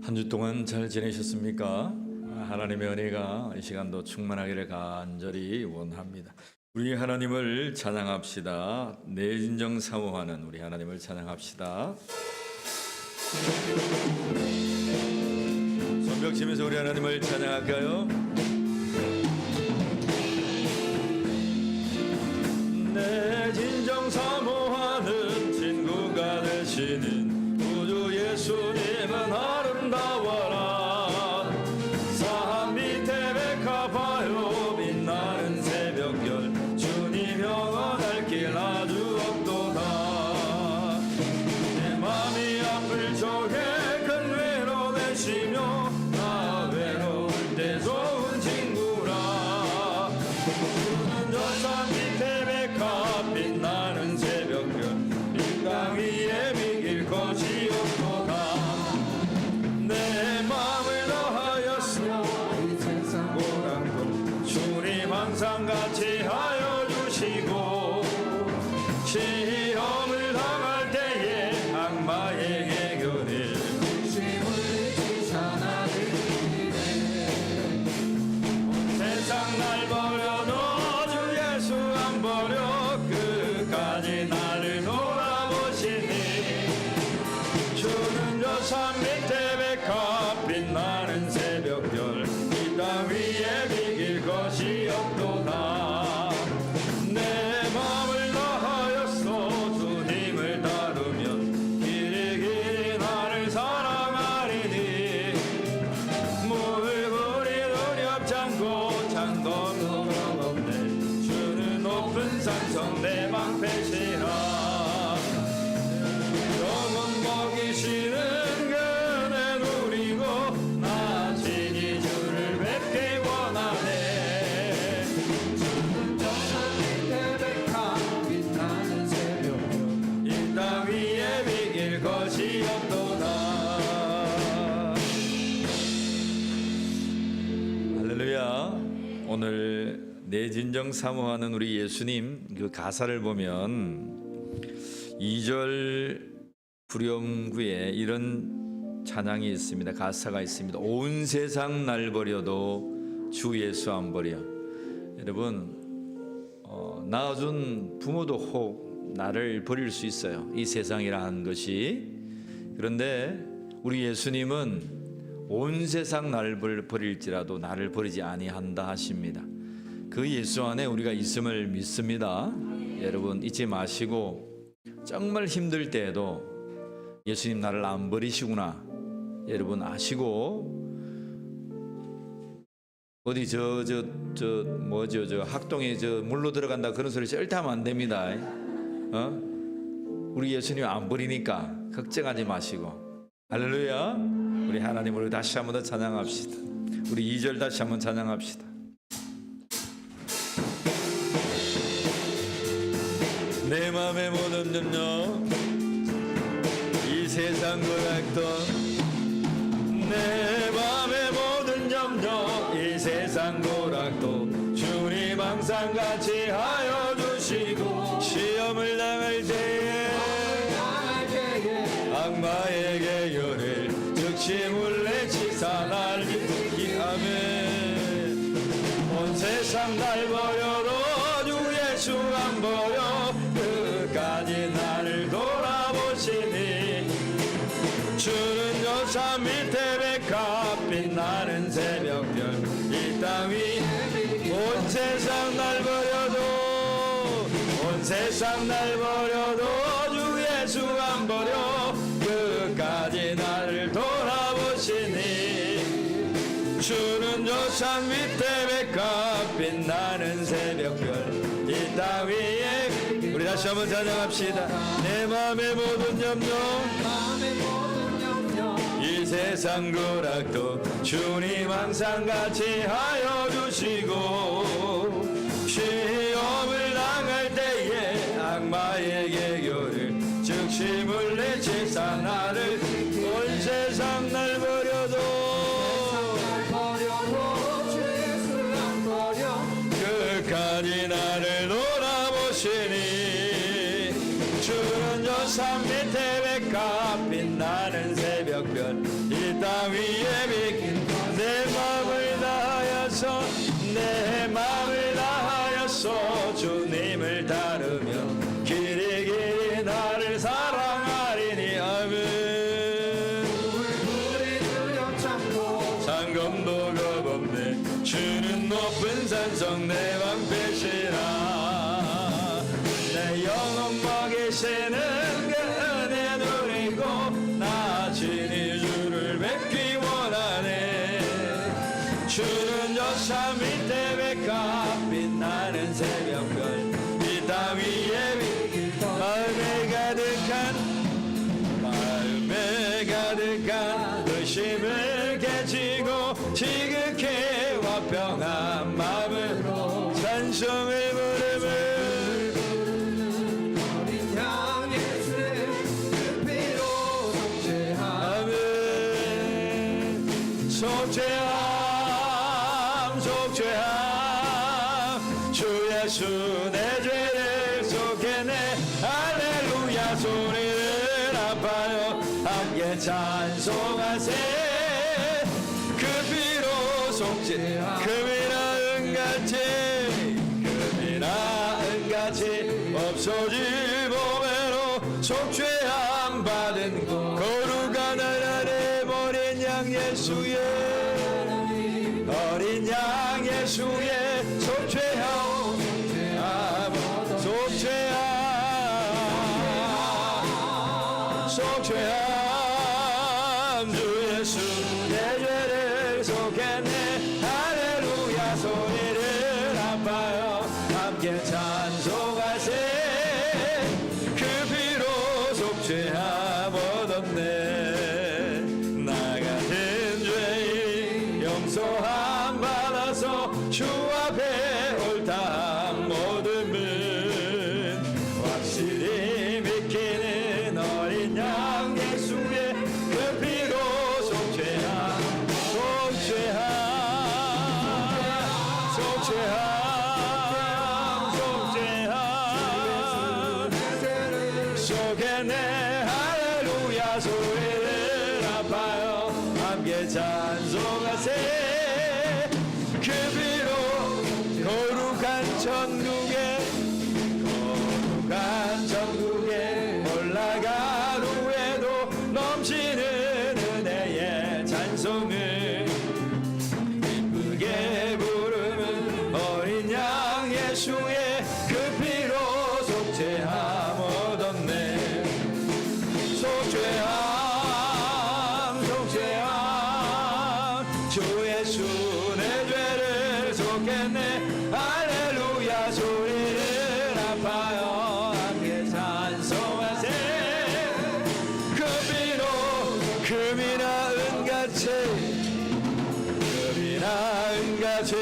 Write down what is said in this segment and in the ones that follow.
한 주 동안 잘 지내셨습니까? 하나님의 은혜가 이 시간도 충만하기를 간절히 원합니다. 우리 하나님을 찬양합시다. 내 진정 사모하는 우리 하나님을 찬양합시다. 손뼉 치면서 우리 하나님을 찬양할까요? 내 진정 사모하는 친구가 되시는 구주 예수님은 아름다워라. 산 밑에 백합하여 빛나는 새벽별 주님 영원할 길 아주 없도다. 내 맘이 아플 적에 큰 외로 되시며 나 외로울 때 좋은 친구라. 주는 저 산 밑에 백합 빛나는 새벽별 이 땅 위에 비길 것이 없도다. 내 마음을 다하였으며 이 세상 고난도 주님 항상 같이 하여 주시고 시험을 당할 때에 악마에게 견해 중심을 지찬하시네. 세상 날 버려도 주 예수 안 버려 끝까지 나를 돌아보시니. 주는 저 산 밑에 백합 빛나는 새벽별 이 땅 위에 비길 것이 없도다. 내 마음을 다하였소 주님을 따르면 길이 길이 나를 사랑하리니. 물불이 두렵지 않고 창검도 없네. 주는 높은 산성 내 방패시라. 영원 먹이시는 그네 누리고 나 친히 주를 뵙기 원하네. 저 산 밑에 백합 빛나는 새벽별 이 땅 위에 비길 것이 없도다. 할렐루야. 오늘 내 진정 사모하는 우리 예수님 그 가사를 보면 2절 후렴구에 이런 찬양이 있습니다. 가사가 있습니다. 온 세상 날 버려도 주 예수 안 버려. 여러분 낳아준 부모도 혹 나를 버릴 수 있어요. 이 세상이라 하는 것이. 그런데 우리 예수님은 온 세상 나를 버릴지라도 나를 버리지 아니한다 하십니다. 그 예수 안에 우리가 있음을 믿습니다. 여러분 잊지 마시고 정말 힘들 때에도 예수님 나를 안 버리시구나 여러분 아시고, 어디 저 학동에 물로 들어간다 그런 소리 절대 하면 안 됩니다. 우리 예수님 안 버리니까 걱정하지 마시고. 할렐루야. 우리 하나님을 다시 한번 더 찬양합시다. 우리 2절 다시 한번 찬양합시다. 내 맘의 모든 염려 이 세상 고락도 내 맘의 모든 염려 이 세상 고락도 주님 항상 같이 하여 주시고 시험을 당할 때에 악마에게 열을 즉시 물리치사 날 지키기 아멘. 온 세상 날 버려도 주 예수 안 버려 끝까지 나를 돌아보시니. 주는 저 산 밑에 백합 빛나는 새벽별 이 땅 위 온 세상 날 버려도 온 세상 날 버려도 주 예수 안 버려 끝까지 나를 돌아보시니. 주는 저 산 밑에 백합 빛나는 새벽별 이 땅 위에. 우리 다시 한번 찬양합시다. 내 맘의 모든 염려 이 세상 고락도 주님 항상 같이 하여 주시고 시험을 당할 때에 악마에게 열을 즉시 물리치사 나를. 온 세상 날 버려도 끝까지 나를 돌아보시니. 주는 저 산 밑에 백합 빛나는 새벽별 이 땅 위에 비킨 내 마음을 다하여서 내 마음을 다하여서 주님을 따르며 길이 길이 나를 사랑하리니 아멘. 상검도 겁없네 주는 높은 산성 내 방패시라. 내 영혼 먹이시는 그 은혜 누리고 나 친히 주를 뵙기 원하네. 주는 저 산 밑에 백합 빛나는 새벽별 이 땅 위에 비kin 마음에 가득한 의심을 깨치고 지극히 화평한 마음으로 찬송을 부르며 어린 양 예수의 그 피로 속죄함 속죄함 주 예수 내 죄를 속해내 할렐루야 소리를 아파요 함께 찬송하세. 그 피로 속죄함 금이나 은같이 없어질 보배로 속죄함 받은 거룩한 하나님 어린 양 예수의 어린 양 예수의 속죄함 속죄함 주 예수 내 죄를 속했네 할렐루야 소리를 아파요 함께 찬송하세. 그 피로 속죄함 얻었네. 나 같은 죄인 용서함 받아서 주 앞에 옳다함 얻음은 확실히 믿기는 어린 양 예수의 그 피로 속죄함 속했네 할렐루야 소리를 아파요 함께 찬송하세. 그 피로 거룩한 천국에 올라간 후에도 넘치는 은혜의 찬송을 기쁘게 부르는 어린 양 예수의 그 피로 속죄함 얻었네. 속죄함 주 예수 내 죄를 속했네 할렐루야 소리를 아파요 함께 찬송하세. 그 피로 금이나 은같이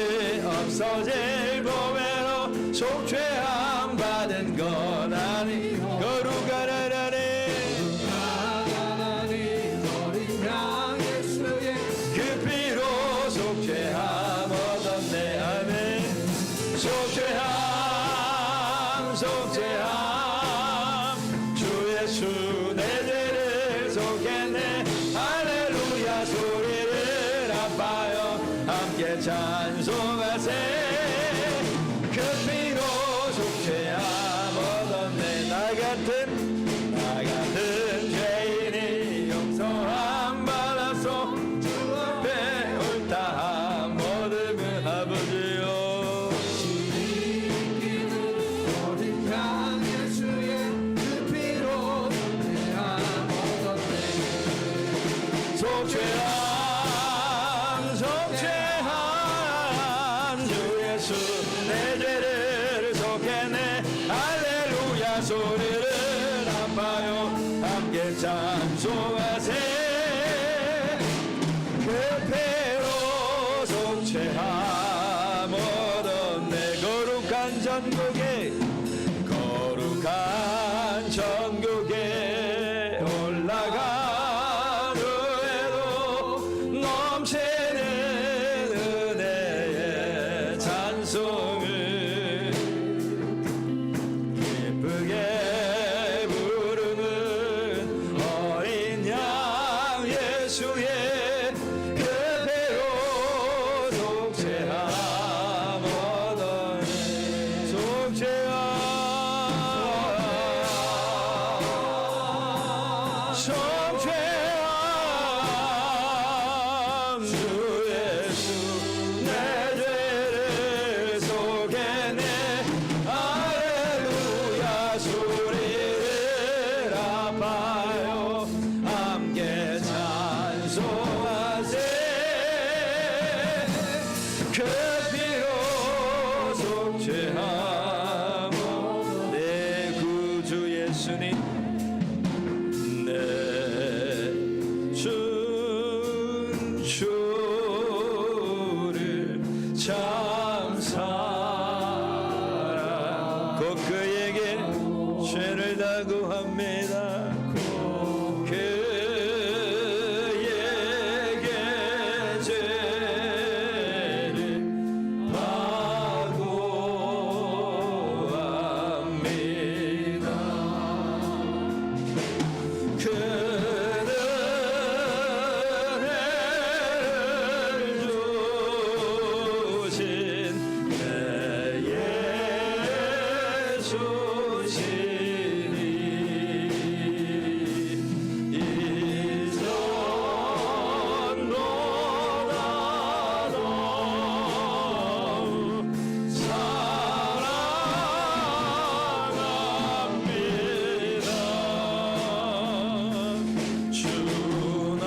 없어질 보배로 속죄함 받은 건 아니 거룩한 하나님 어린 양 예수의 그 피로 속죄함 얻었네 아멘. 속죄함 주 예수 내 죄를 속했네 할렐루야 소리를 아파요 함께 찬송하세. 그 피로 속죄함 얻었네. 나 같은 죄인이 용서함 받아서 주 앞에 옳다함 얻으면 아버지요. 어린 양 예수의 그 피로 속죄함 속죄함 주 예수 내 죄를 속했네 할렐루야 소리를 아파요 함께 찬송하세. 그 피로 속죄함 얻었네. 거룩한 천국에 올라간 후에도 넘치는 은혜의 찬송을 기쁘게 부르는 어린 양 예수의 용서하세 그 피로 속죄하고 내 구주 예수님 내 주를 참 사랑 곧 그에게 죄를 다구합니다 그에게 죄를 다구합니다 그는 해를 주신 내 예수시니 이전보다 더 사랑합니다 주 날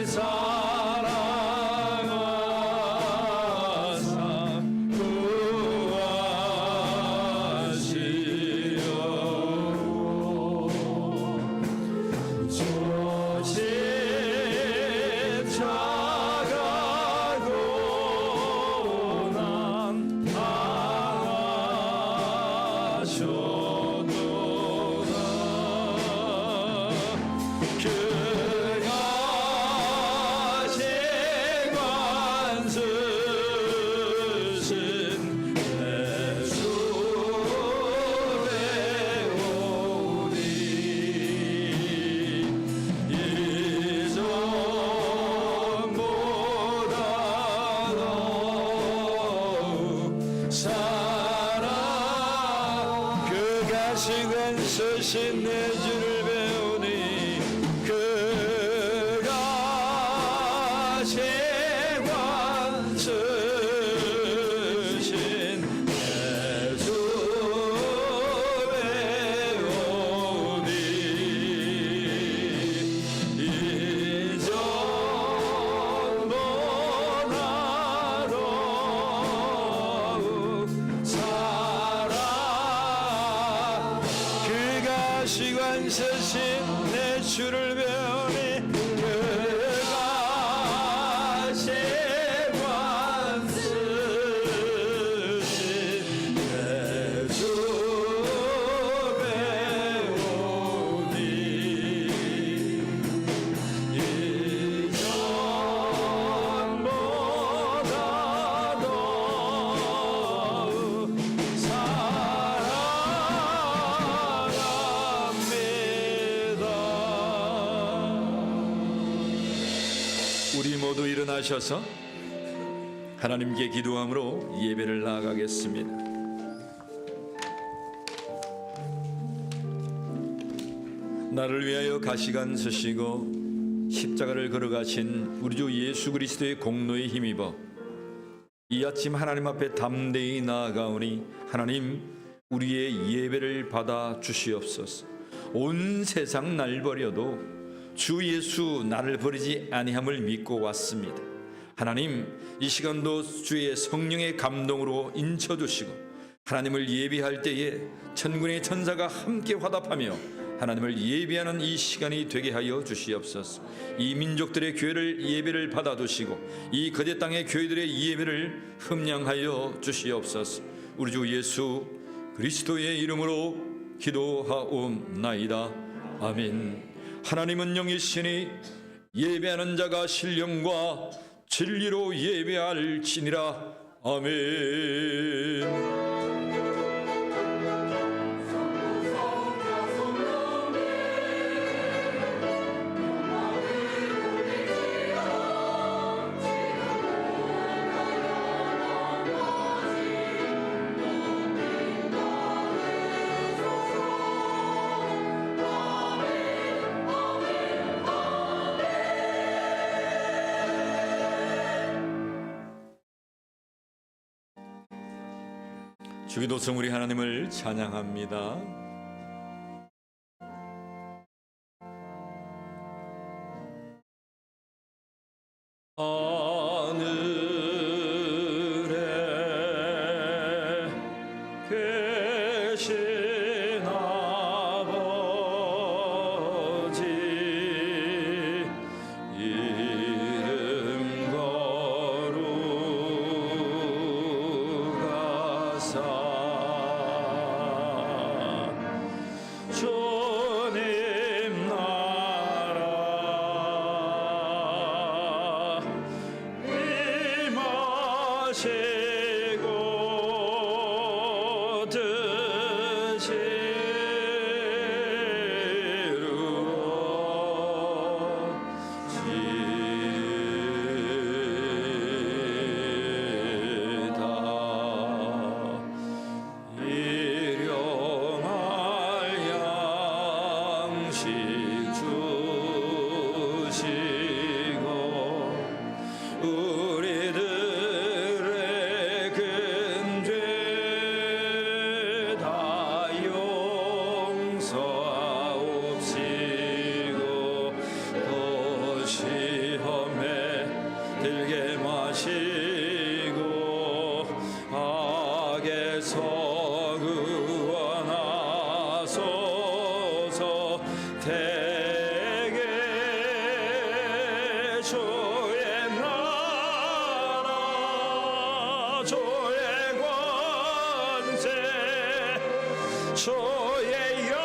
사랑하사 구하시오 저 십자가 고난 당하셨도다 그가 세관 쓰신 내 주의 오니 이전보다 더욱 사랑 그가 시간 쓰신 내 주를 배우니 그가 세관 쓰신 내 주 배우니 이전보다 더욱 사랑 그가 시간 쓰신 내 주를 배우니 그가 세관 쓰신 내 주 배우니 이전보다 더욱 사랑합니다 우리 모두 일어나셔서 하나님께 기도함으로 예배를 나아가겠습니다. 나를 위하여 가시관 쓰시고 십자가를 걸어가신 우리 주 예수 그리스도의 공로에 힘입어 이 아침 하나님 앞에 담대히 나아가오니 하나님 우리의 예배를 받아 주시옵소서. 온 세상 날 버려도 주 예수 나를 버리지 아니함을 믿고 왔습니다. 하나님 이 시간도 주의 성령의 감동으로 인쳐주시고 하나님을 예배할 때에 천군의 천사가 함께 화답하며 하나님을 예배하는 이 시간이 되게 하여 주시옵소서. 이 민족들의 교회를 예배를 받아두시고 이 거대 땅의 교회들의 예배를 흠량하여 주시옵소서. 우리 주 예수 그리스도의 이름으로 기도하옵나이다. 아멘. 하나님은 영이시니 예배하는 자가 신령과 진리로 예배할지니라. 아멘. 주기도성 우리 하나님을 찬양합니다. 하늘에 계신 아버지 이름 거룩하사 주님 나라 임하시고 드시루시다 일용할 양식 주시고 우리들의 큰 죄 다 용서하옵시고 또 시험에 들게 마시고 악에서 구원하소서 대개 주의 나라 주의 권세 주의 영광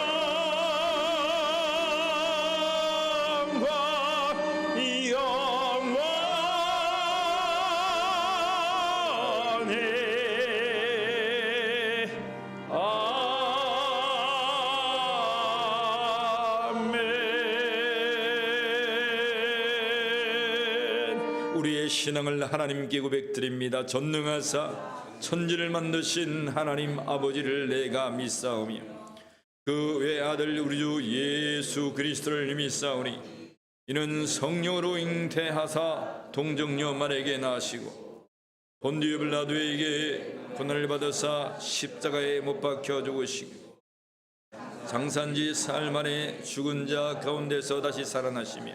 영원히 아멘. 우리의 신앙을 하나님께 고백드립니다. 전능하사 천지를 만드신 하나님 아버지를 내가 믿사오며 그 외아들 우리 주 예수 그리스도를 믿사오니 이는 성령으로 잉태하사 동정녀 마리아에게 나시고 본디오 빌라도에게 고난을 받으사 십자가에 못 박혀 죽으시고 장산지 사흘 만에 죽은 자 가운데서 다시 살아나시며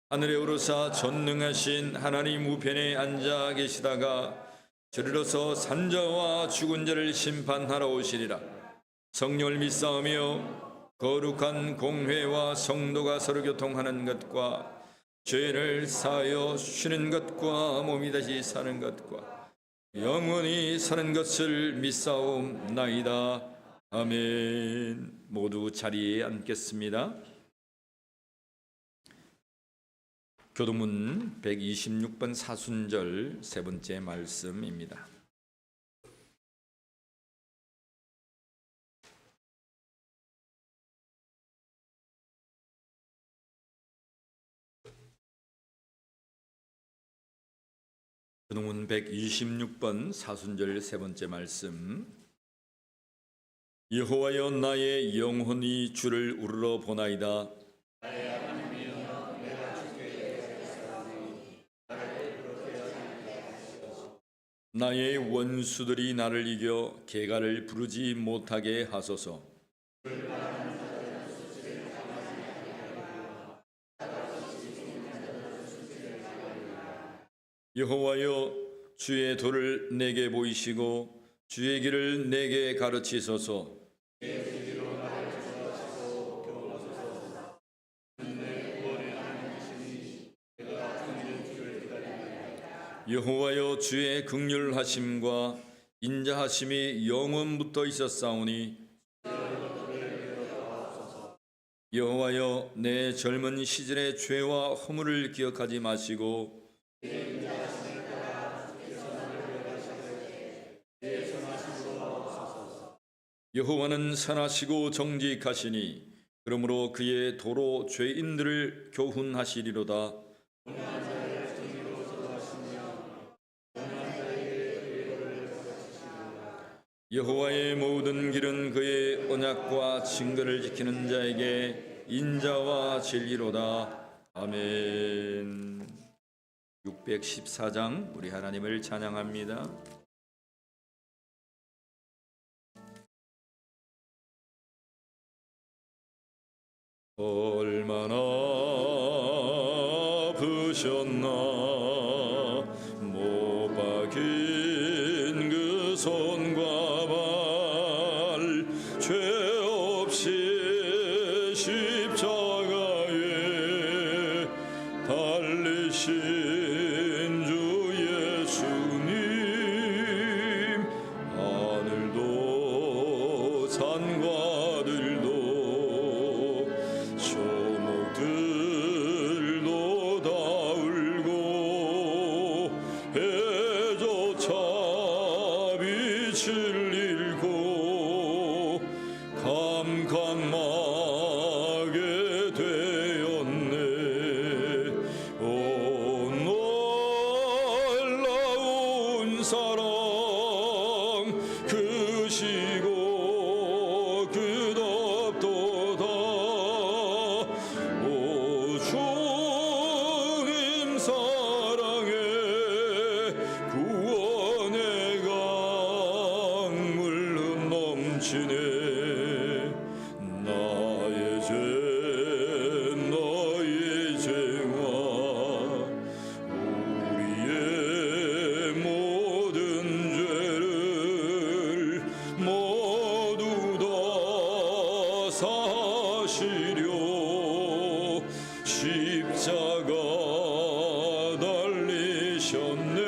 하늘에 오르사 전능하신 하나님 우편에 앉아 계시다가 저리로서 산자와 죽은 자를 심판하러 오시리라. 성령을 믿사오며 거룩한 공회와 성도가 서로 교통하는 것과 죄를 사하여 쉬는 것과 몸이 다시 사는 것과 영원히 사는 것을 믿사옵나이다. 아멘. 모두 자리에 앉겠습니다. 교도문 126번 사순절 세 번째 말씀입니다. 교도문 126번 사순절 세 번째 말씀. 여호와여 나의 영혼이 주를 우러러 보나이다. 나의 원수들이 나를 이겨 개가를 부르지 못하게 하소서. 여호와여 주의 도를 내게 보이시고 주의 길을 내게 가르치소서. 여호와여 주의 긍휼하심과 인자하심이 영원부터 있었사오니 여호와여 내 젊은 시절의 죄와 허물을 기억하지 마시고 여호와는 선하시고 정직하시니 그러므로 그의 도로 죄인들을 교훈하시리로다. 여호와의 모든 길은 그의 언약과 증거를 지키는 자에게 인자와 진리로다. 아멘. 614장 우리 하나님을 찬양합니다. 얼마나 주셨나. 못 박힌 그 손과 발 죄 없이 십자가에 달리신 주 예수님, 하늘도 산과 들도 초목들도 다 울고 해조차 빛을 잃고 캄캄하게 되었네. 오 놀라운 사랑 크시고 끝없도다. 오 주님 사랑에 구원의 강물 넘치네. 나의 죄 너의 죄와 우리의 모든 죄를 모두 다 사시려 십자가 달리셨네.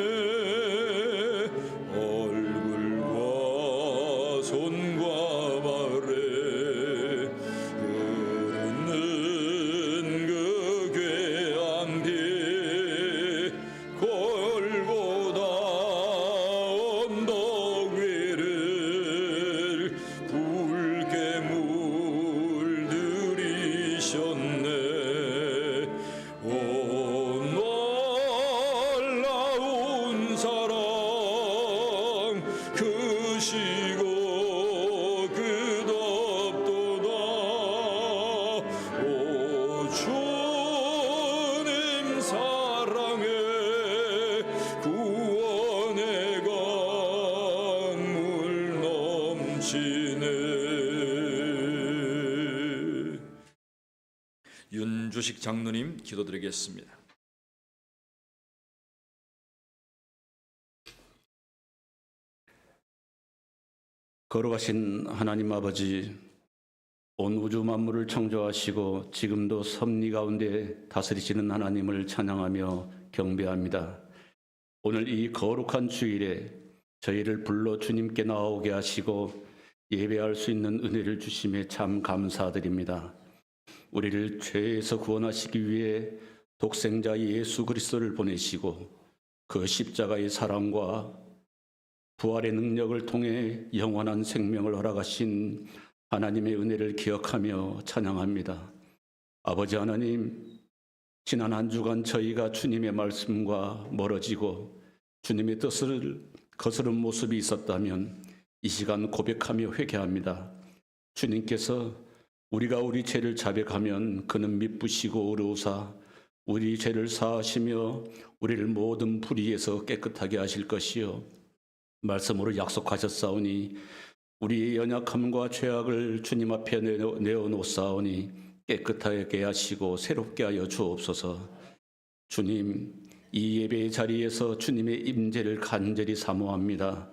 얼굴과 손과 발에 흐르는 그 괴한 피 골고다 언덕 위를 붉게 물들이셨네. 오 놀라운 사랑 크시고 끝없도다. 오 주님 사랑에 구원의 강물 넘치네. 윤주식 장로님 기도드리겠습니다. 거룩하신 하나님 아버지, 온 우주 만물을 창조하시고 지금도 섭리 가운데 다스리시는 하나님을 찬양하며 경배합니다. 오늘 이 거룩한 주일에 저희를 불러 주님께 나오게 하시고 예배할 수 있는 은혜를 주심에 참 감사드립니다. 우리를 죄에서 구원하시기 위해 독생자 예수 그리스도를 보내시고 그 십자가의 사랑과 부활의 능력을 통해 영원한 생명을 허락하신 하나님의 은혜를 기억하며 찬양합니다. 아버지 하나님, 지난 한 주간 저희가 주님의 말씀과 멀어지고 주님의 뜻을 거스른 모습이 있었다면 이 시간 고백하며 회개합니다. 주님께서 우리가 우리 죄를 자백하면 그는 미쁘시고 의로우사 우리 죄를 사하시며 우리를 모든 불의에서 깨끗하게 하실 것이요 말씀으로 약속하셨사오니 우리의 연약함과 죄악을 주님 앞에 내어놓사오니 깨끗하게 하시고 새롭게 하여 주옵소서. 주님, 이 예배의 자리에서 주님의 임재를 간절히 사모합니다.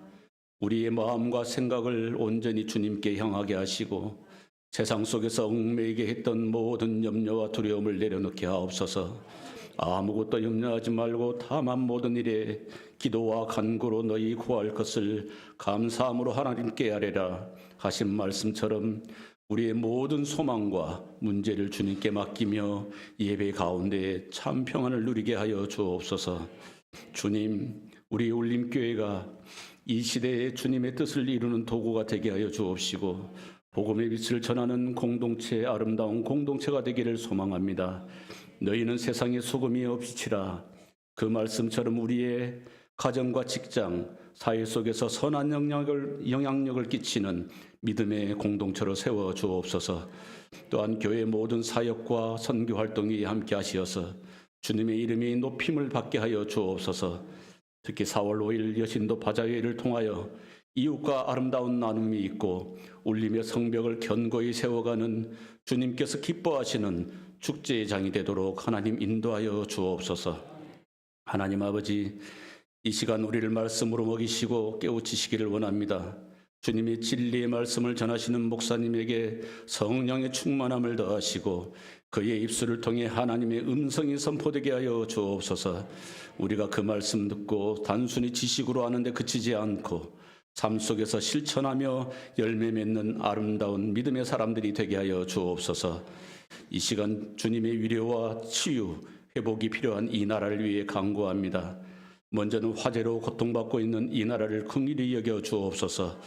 우리의 마음과 생각을 온전히 주님께 향하게 하시고 세상 속에서 얽매이게 했던 모든 염려와 두려움을 내려놓게 하옵소서. 아무것도 염려하지 말고 다만 모든 일에 기도와 간구로 너희 구할 것을 감사함으로 하나님께 아뢰라 하신 말씀처럼 우리의 모든 소망과 문제를 주님께 맡기며 예배 가운데 참 평안을 누리게 하여 주옵소서. 주님, 우리 울림교회가 이 시대에 주님의 뜻을 이루는 도구가 되게 하여 주옵시고 복음의 빛을 전하는 공동체, 아름다운 공동체가 되기를 소망합니다. 너희는 세상의 소금이여 빛이라. 그 말씀처럼 우리의 가정과 직장, 사회 속에서 선한 영향력을 끼치는 믿음의 공동체로 세워 주옵소서. 또한 교회 모든 사역과 선교 활동이 함께 하시어서 주님의 이름이 높임을 받게 하여 주옵소서. 특히 4월 5일 여신도 바자회를 통하여 이웃과 아름다운 나눔이 있고 울림의 성벽을 견고히 세워가는 주님께서 기뻐하시는 축제의 장이 되도록 하나님 인도하여 주옵소서. 하나님 아버지, 이 시간 우리를 말씀으로 먹이시고 깨우치시기를 원합니다. 주님의 진리의 말씀을 전하시는 목사님에게 성령의 충만함을 더하시고 그의 입술을 통해 하나님의 음성이 선포되게 하여 주옵소서. 우리가 그 말씀 듣고 단순히 지식으로 아는데 그치지 않고 삶 속에서 실천하며 열매 맺는 아름다운 믿음의 사람들이 되게 하여 주옵소서. 이 시간 주님의 위로와 치유, 회복이 필요한 이 나라를 위해 간구합니다. 먼저는 화재로 고통받고 있는 이 나라를 긍휼히 여겨 주옵소서.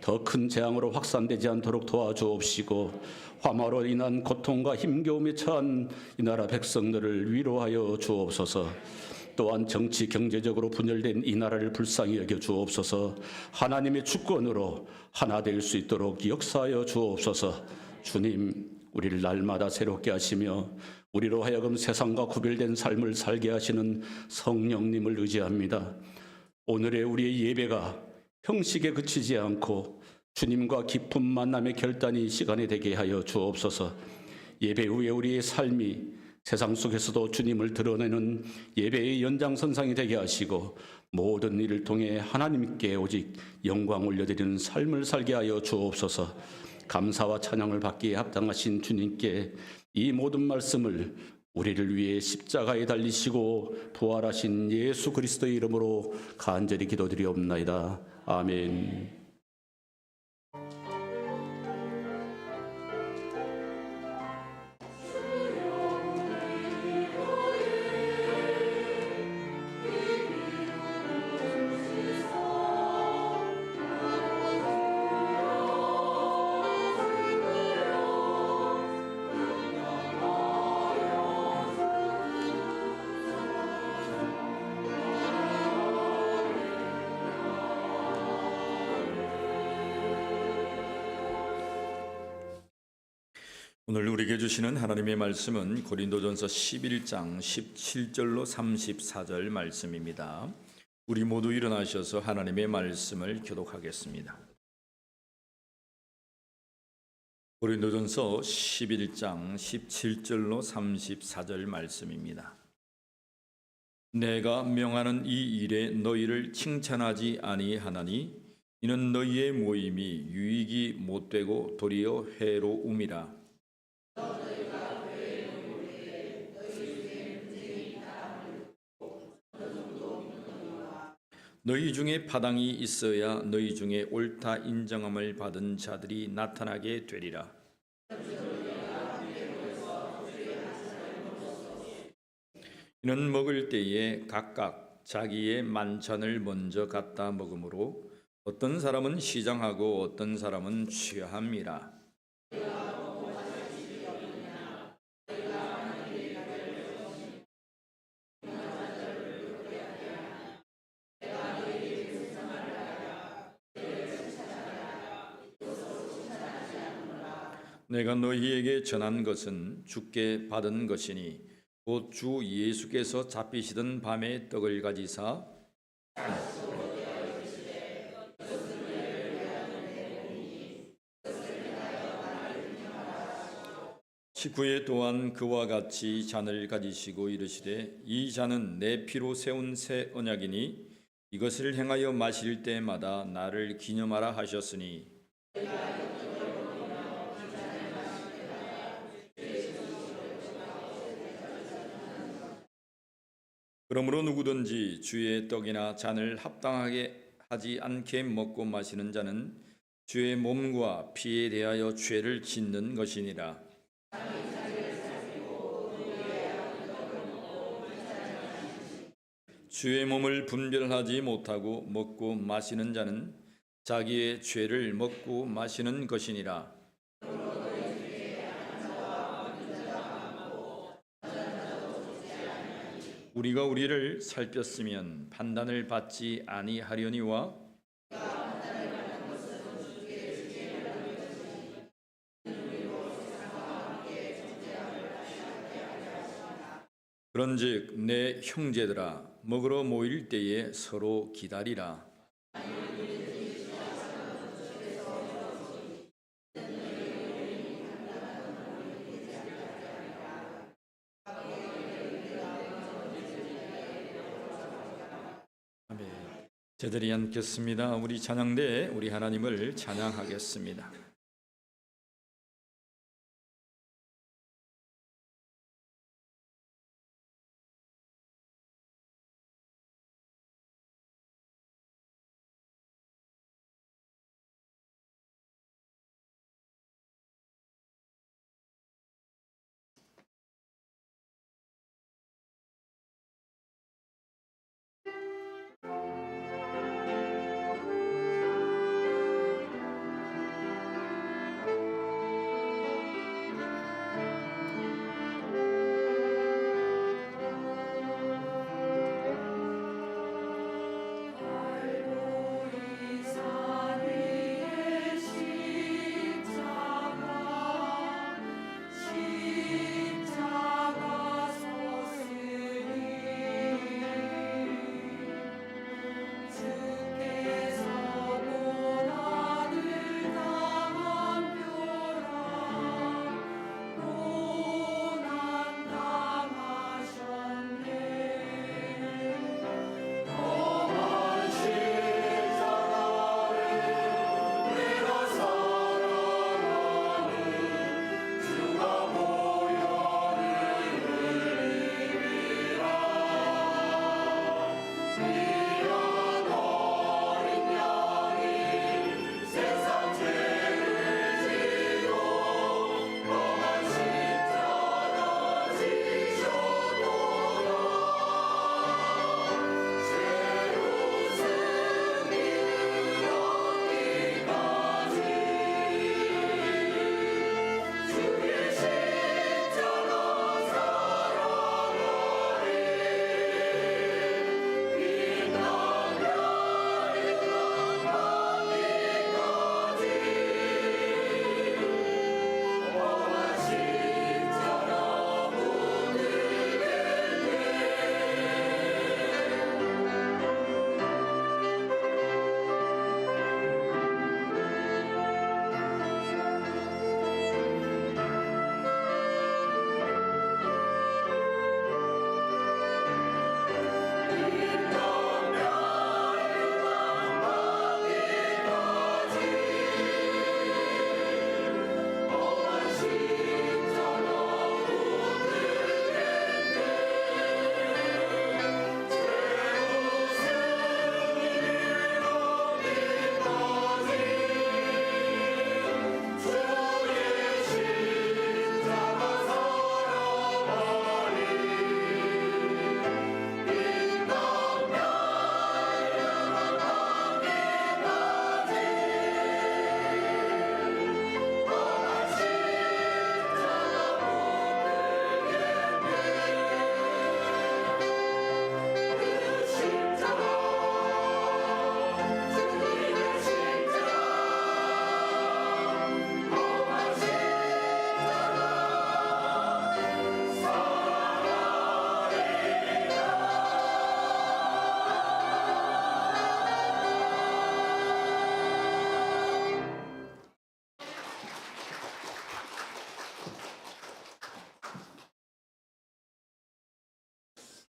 더 큰 재앙으로 확산되지 않도록 도와주옵시고 화마로 인한 고통과 힘겨움에 처한 이 나라 백성들을 위로하여 주옵소서. 또한 정치 경제적으로 분열된 이 나라를 불쌍히 여겨 주옵소서. 하나님의 주권으로 하나 될 수 있도록 역사하여 주옵소서. 주님, 우리를 날마다 새롭게 하시며 우리로 하여금 세상과 구별된 삶을 살게 하시는 성령님을 의지합니다. 오늘의 우리의 예배가 형식에 그치지 않고 주님과 깊은 만남의 결단이 시간이 되게 하여 주옵소서. 예배 후에 우리의 삶이 세상 속에서도 주님을 드러내는 예배의 연장선상이 되게 하시고 모든 일을 통해 하나님께 오직 영광 올려드리는 삶을 살게 하여 주옵소서. 감사와 찬양을 받기에 합당하신 주님께 이 모든 말씀을 우리를 위해 십자가에 달리시고 부활하신 예수 그리스도의 이름으로 간절히 기도드리옵나이다. 아멘. 오늘 우리에게 주시는 하나님의 말씀은 고린도전서 11장 17절로 34절 말씀입니다. 우리 모두 일어나셔서 하나님의 말씀을 교독하겠습니다. 고린도전서 11장 17절로 34절 말씀입니다. 내가 명하는 이 일에 너희를 칭찬하지 아니하나니 이는 너희의 모임이 유익이 못되고 도리어 해로움이라. 너희 중에 파당이 있어야 너희 중에 옳다 인정함을 받은 자들이 나타나게 되리라. 이는 먹을 때에 각각 자기의 만찬을 먼저 갖다 먹으므로 어떤 사람은 시장하고 어떤 사람은 취함이라. 내가 너희에게 전한 것은 주께 받은 것이니 곧 주 예수께서 잡히시던 밤에 떡을 가지사 식후에 또한 그와 같이 잔을 가지시고 이르시되 이 잔은 내 피로 세운 새 언약이니 이것을 행하여 마실 때마다 나를 기념하라 하셨으니 그러므로 누구든지 주의 떡이나 잔을 합당하게 하지 않게 먹고 마시는 자는 주의 몸과 피에 대하여 죄를 짓는 것이니라. 주의 몸을 분별하지 못하고 먹고 마시는 자는 자기의 죄를 먹고 마시는 것이니라. 우리가 우리를 살폈으면 판단을 받지 아니하려니와 그런즉 내 형제들아 먹으러 모일 때에 서로 기다리라. 제자리에 앉겠습니다. 우리 찬양대에 우리 하나님을 찬양하겠습니다.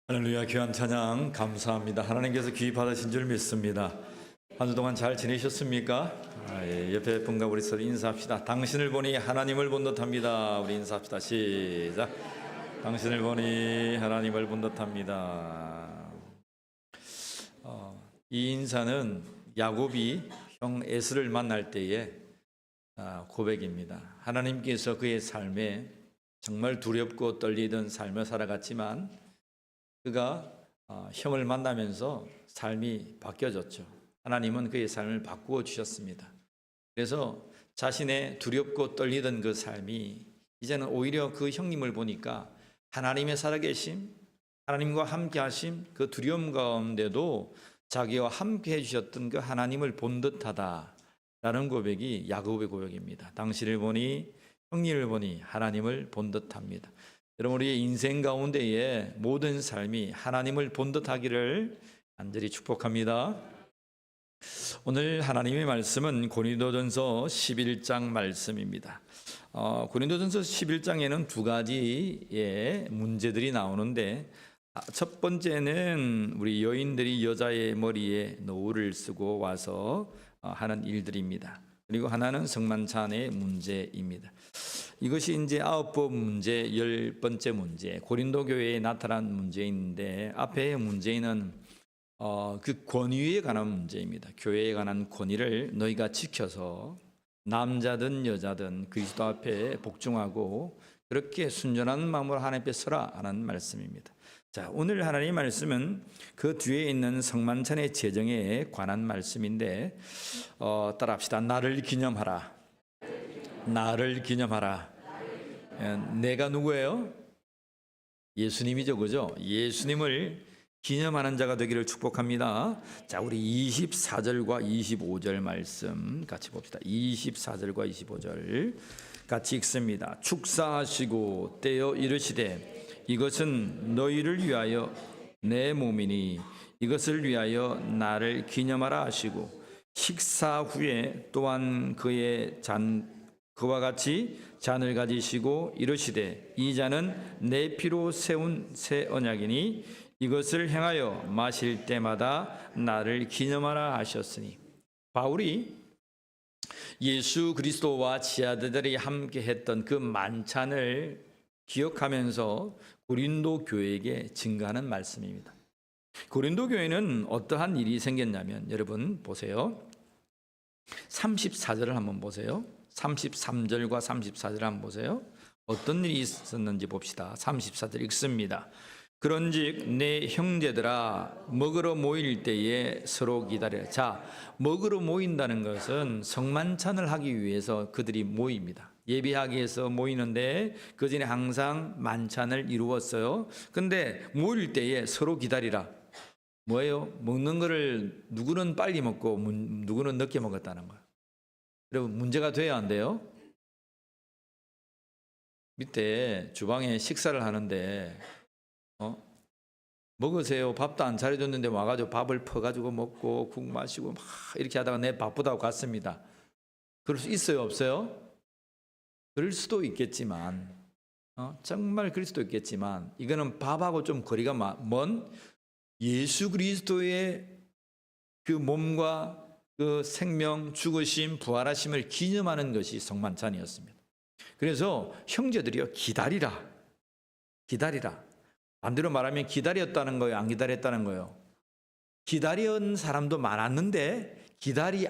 할렐루야. 귀한 찬양 감사합니다. 하나님께서 귀 받으신 줄 믿습니다. 한 주 동안 잘 지내셨습니까? 옆에 분과 우리 서로 인사합시다. 당신을 보니 하나님을 본 듯합니다. 우리 인사합시다. 시작. 당신을 보니 하나님을 본 듯합니다. 이 인사는 야곱이 형 에스를 만날 때의 고백입니다. 하나님께서 그의 삶에 정말 두렵고 떨리던 삶을 살아갔지만 그가 형을 만나면서 삶이 바뀌어졌죠. 하나님은 그의 삶을 바꾸어 주셨습니다. 그래서 자신의 두렵고 떨리던 그 삶이 이제는 오히려 그 형님을 보니까 하나님의 살아계심, 하나님과 함께 하심, 그 두려움 가운데도 자기와 함께 해주셨던 그 하나님을 본 듯하다라는 고백이 야곱의 고백입니다. 당신을 보니, 형님을 보니 하나님을 본 듯합니다. 여러분, 우리의 인생 가운데에 모든 삶이 하나님을 본 듯하기를 간절히 축복합니다. 오늘 하나님의 말씀은 고린도전서 11장 말씀입니다. 고린도전서 11장에는 두 가지의 문제들이 나오는데 첫 번째는 우리 여인들이 여자의 머리에 노을을 쓰고 와서 하는 일들입니다. 그리고 하나는 성만찬의 문제입니다. 이것이 이제 9번 문제, 10번째 문제, 고린도 교회에 나타난 문제인데 앞에 문제는 그 권위에 관한 문제입니다. 교회에 관한 권위를 너희가 지켜서 남자든 여자든 그리스도 앞에 복종하고 그렇게 순전한 마음으로 하나님 앞에 서라 하는 말씀입니다. 자, 오늘 하나님의 말씀은 그 뒤에 있는 성만찬의 제정에 관한 말씀인데 따라합시다. 나를 기념하라. 나를 기념하라. 내가 누구예요? 예수님이죠, 그죠? 예수님을 기념하는 자가 되기를 축복합니다. 자, 우리 24절과 25절 말씀 같이 봅시다. 24절과 25절 같이 읽습니다. 축사하시고 떼어 이르시되 이것은 너희를 위하여 내 몸이니 이것을 위하여 나를 기념하라 하시고 식사 후에 또한 그와 같이 잔을 가지시고 이르시되 이 잔은 내 피로 세운 새 언약이니 이것을 행하여 마실 때마다 나를 기념하라 하셨으니 바울이 예수 그리스도와 지아들이 함께 했던 그 만찬을 기억하면서 고린도 교회에게 증거하는 말씀입니다. 고린도 교회는 어떠한 일이 생겼냐면 여러분 보세요. 34절을 한번 보세요. 33절과 34절을 한번 보세요. 어떤 일이 있었는지 봅시다. 34절 읽습니다. 그런즉 내 형제들아 먹으러 모일 때에 서로 기다려. 자, 먹으러 모인다는 것은 성만찬을 하기 위해서 그들이 모입니다. 예배하기 위해서 모이는데 그 전에 항상 만찬을 이루었어요. 근데 모일 때에 서로 기다리라. 뭐예요? 먹는 거를 누구는 빨리 먹고 누구는 늦게 먹었다는 거예요. 여러분 문제가 돼야 안 돼요? 밑에 주방에 식사를 하는데 먹으세요. 밥도 안 차려줬는데 와가지고 밥을 퍼가지고 먹고 국 마시고 막 이렇게 하다가 내 바쁘다고 갔습니다. 그럴 수 있어요? 없어요? 그럴 수도 있겠지만 정말 그럴 수도 있겠지만 이거는 밥하고 좀 거리가 먼 예수 그리스도의 그 몸과 그 생명, 죽으심, 부활하심을 기념하는 것이 성만찬이었습니다. 그래서 형제들이요 기다리라. 기다리라. 반대로 말하면 기다렸다는 거예요? 안 기다렸다는 거예요? 기다린 사람도 많았는데 기다리지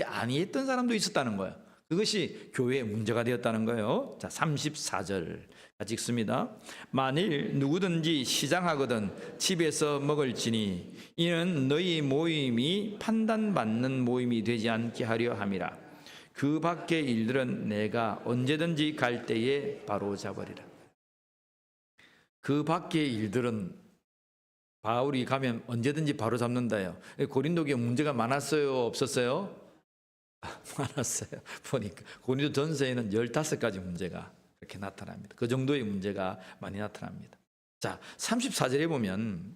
아니했던 사람도 있었다는 거예요. 그것이 교회의 문제가 되었다는 거예요. 자, 34절 같이 읽습니다. 만일 누구든지 시장하거든 집에서 먹을지니 이는 너희 모임이 판단받는 모임이 되지 않게 하려 함이라. 그 밖의 일들은 내가 언제든지 갈 때에 바로 잡으리라. 그 밖의 일들은 바울이 가면 언제든지 바로 잡는다요. 고린도교에 문제가 많았어요? 없었어요? 많았어요. 보니까 고린도 전서에는 15가지 문제가 이렇게 나타납니다. 그 정도의 문제가 많이 나타납니다. 자, 34절에 보면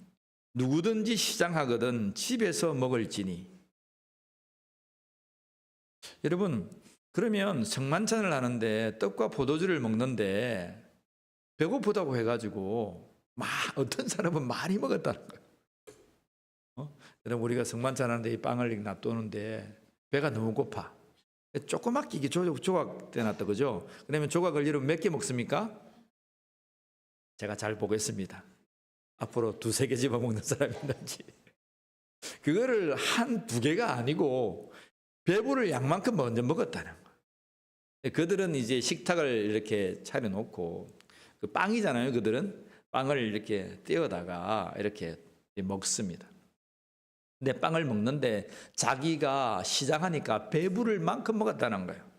누구든지 시장하거든 집에서 먹을지니. 여러분 그러면 성만찬을 하는데 떡과 포도주를 먹는데 배고프다고 해가지고 어떤 사람은 많이 먹었다는 거예요. 여러분 우리가 성만찬 하는데 이 빵을 놔두는데 배가 너무 고파. 조그맣게 이게 조각 떼놨다 그죠? 그러면 조각을 여러분 몇 개 먹습니까? 제가 잘 보겠습니다. 앞으로 2-3개 집어먹는 사람이 있는지. 그거를 1-2개가 아니고 배부를 양만큼 먼저 먹었다는 거예요. 그들은 이제 식탁을 이렇게 차려놓고 그 빵이잖아요. 그들은 빵을 이렇게 떼어다가 이렇게 먹습니다. 근데 빵을 먹는데 자기가 시장하니까 배부를 만큼 먹었다는 거예요.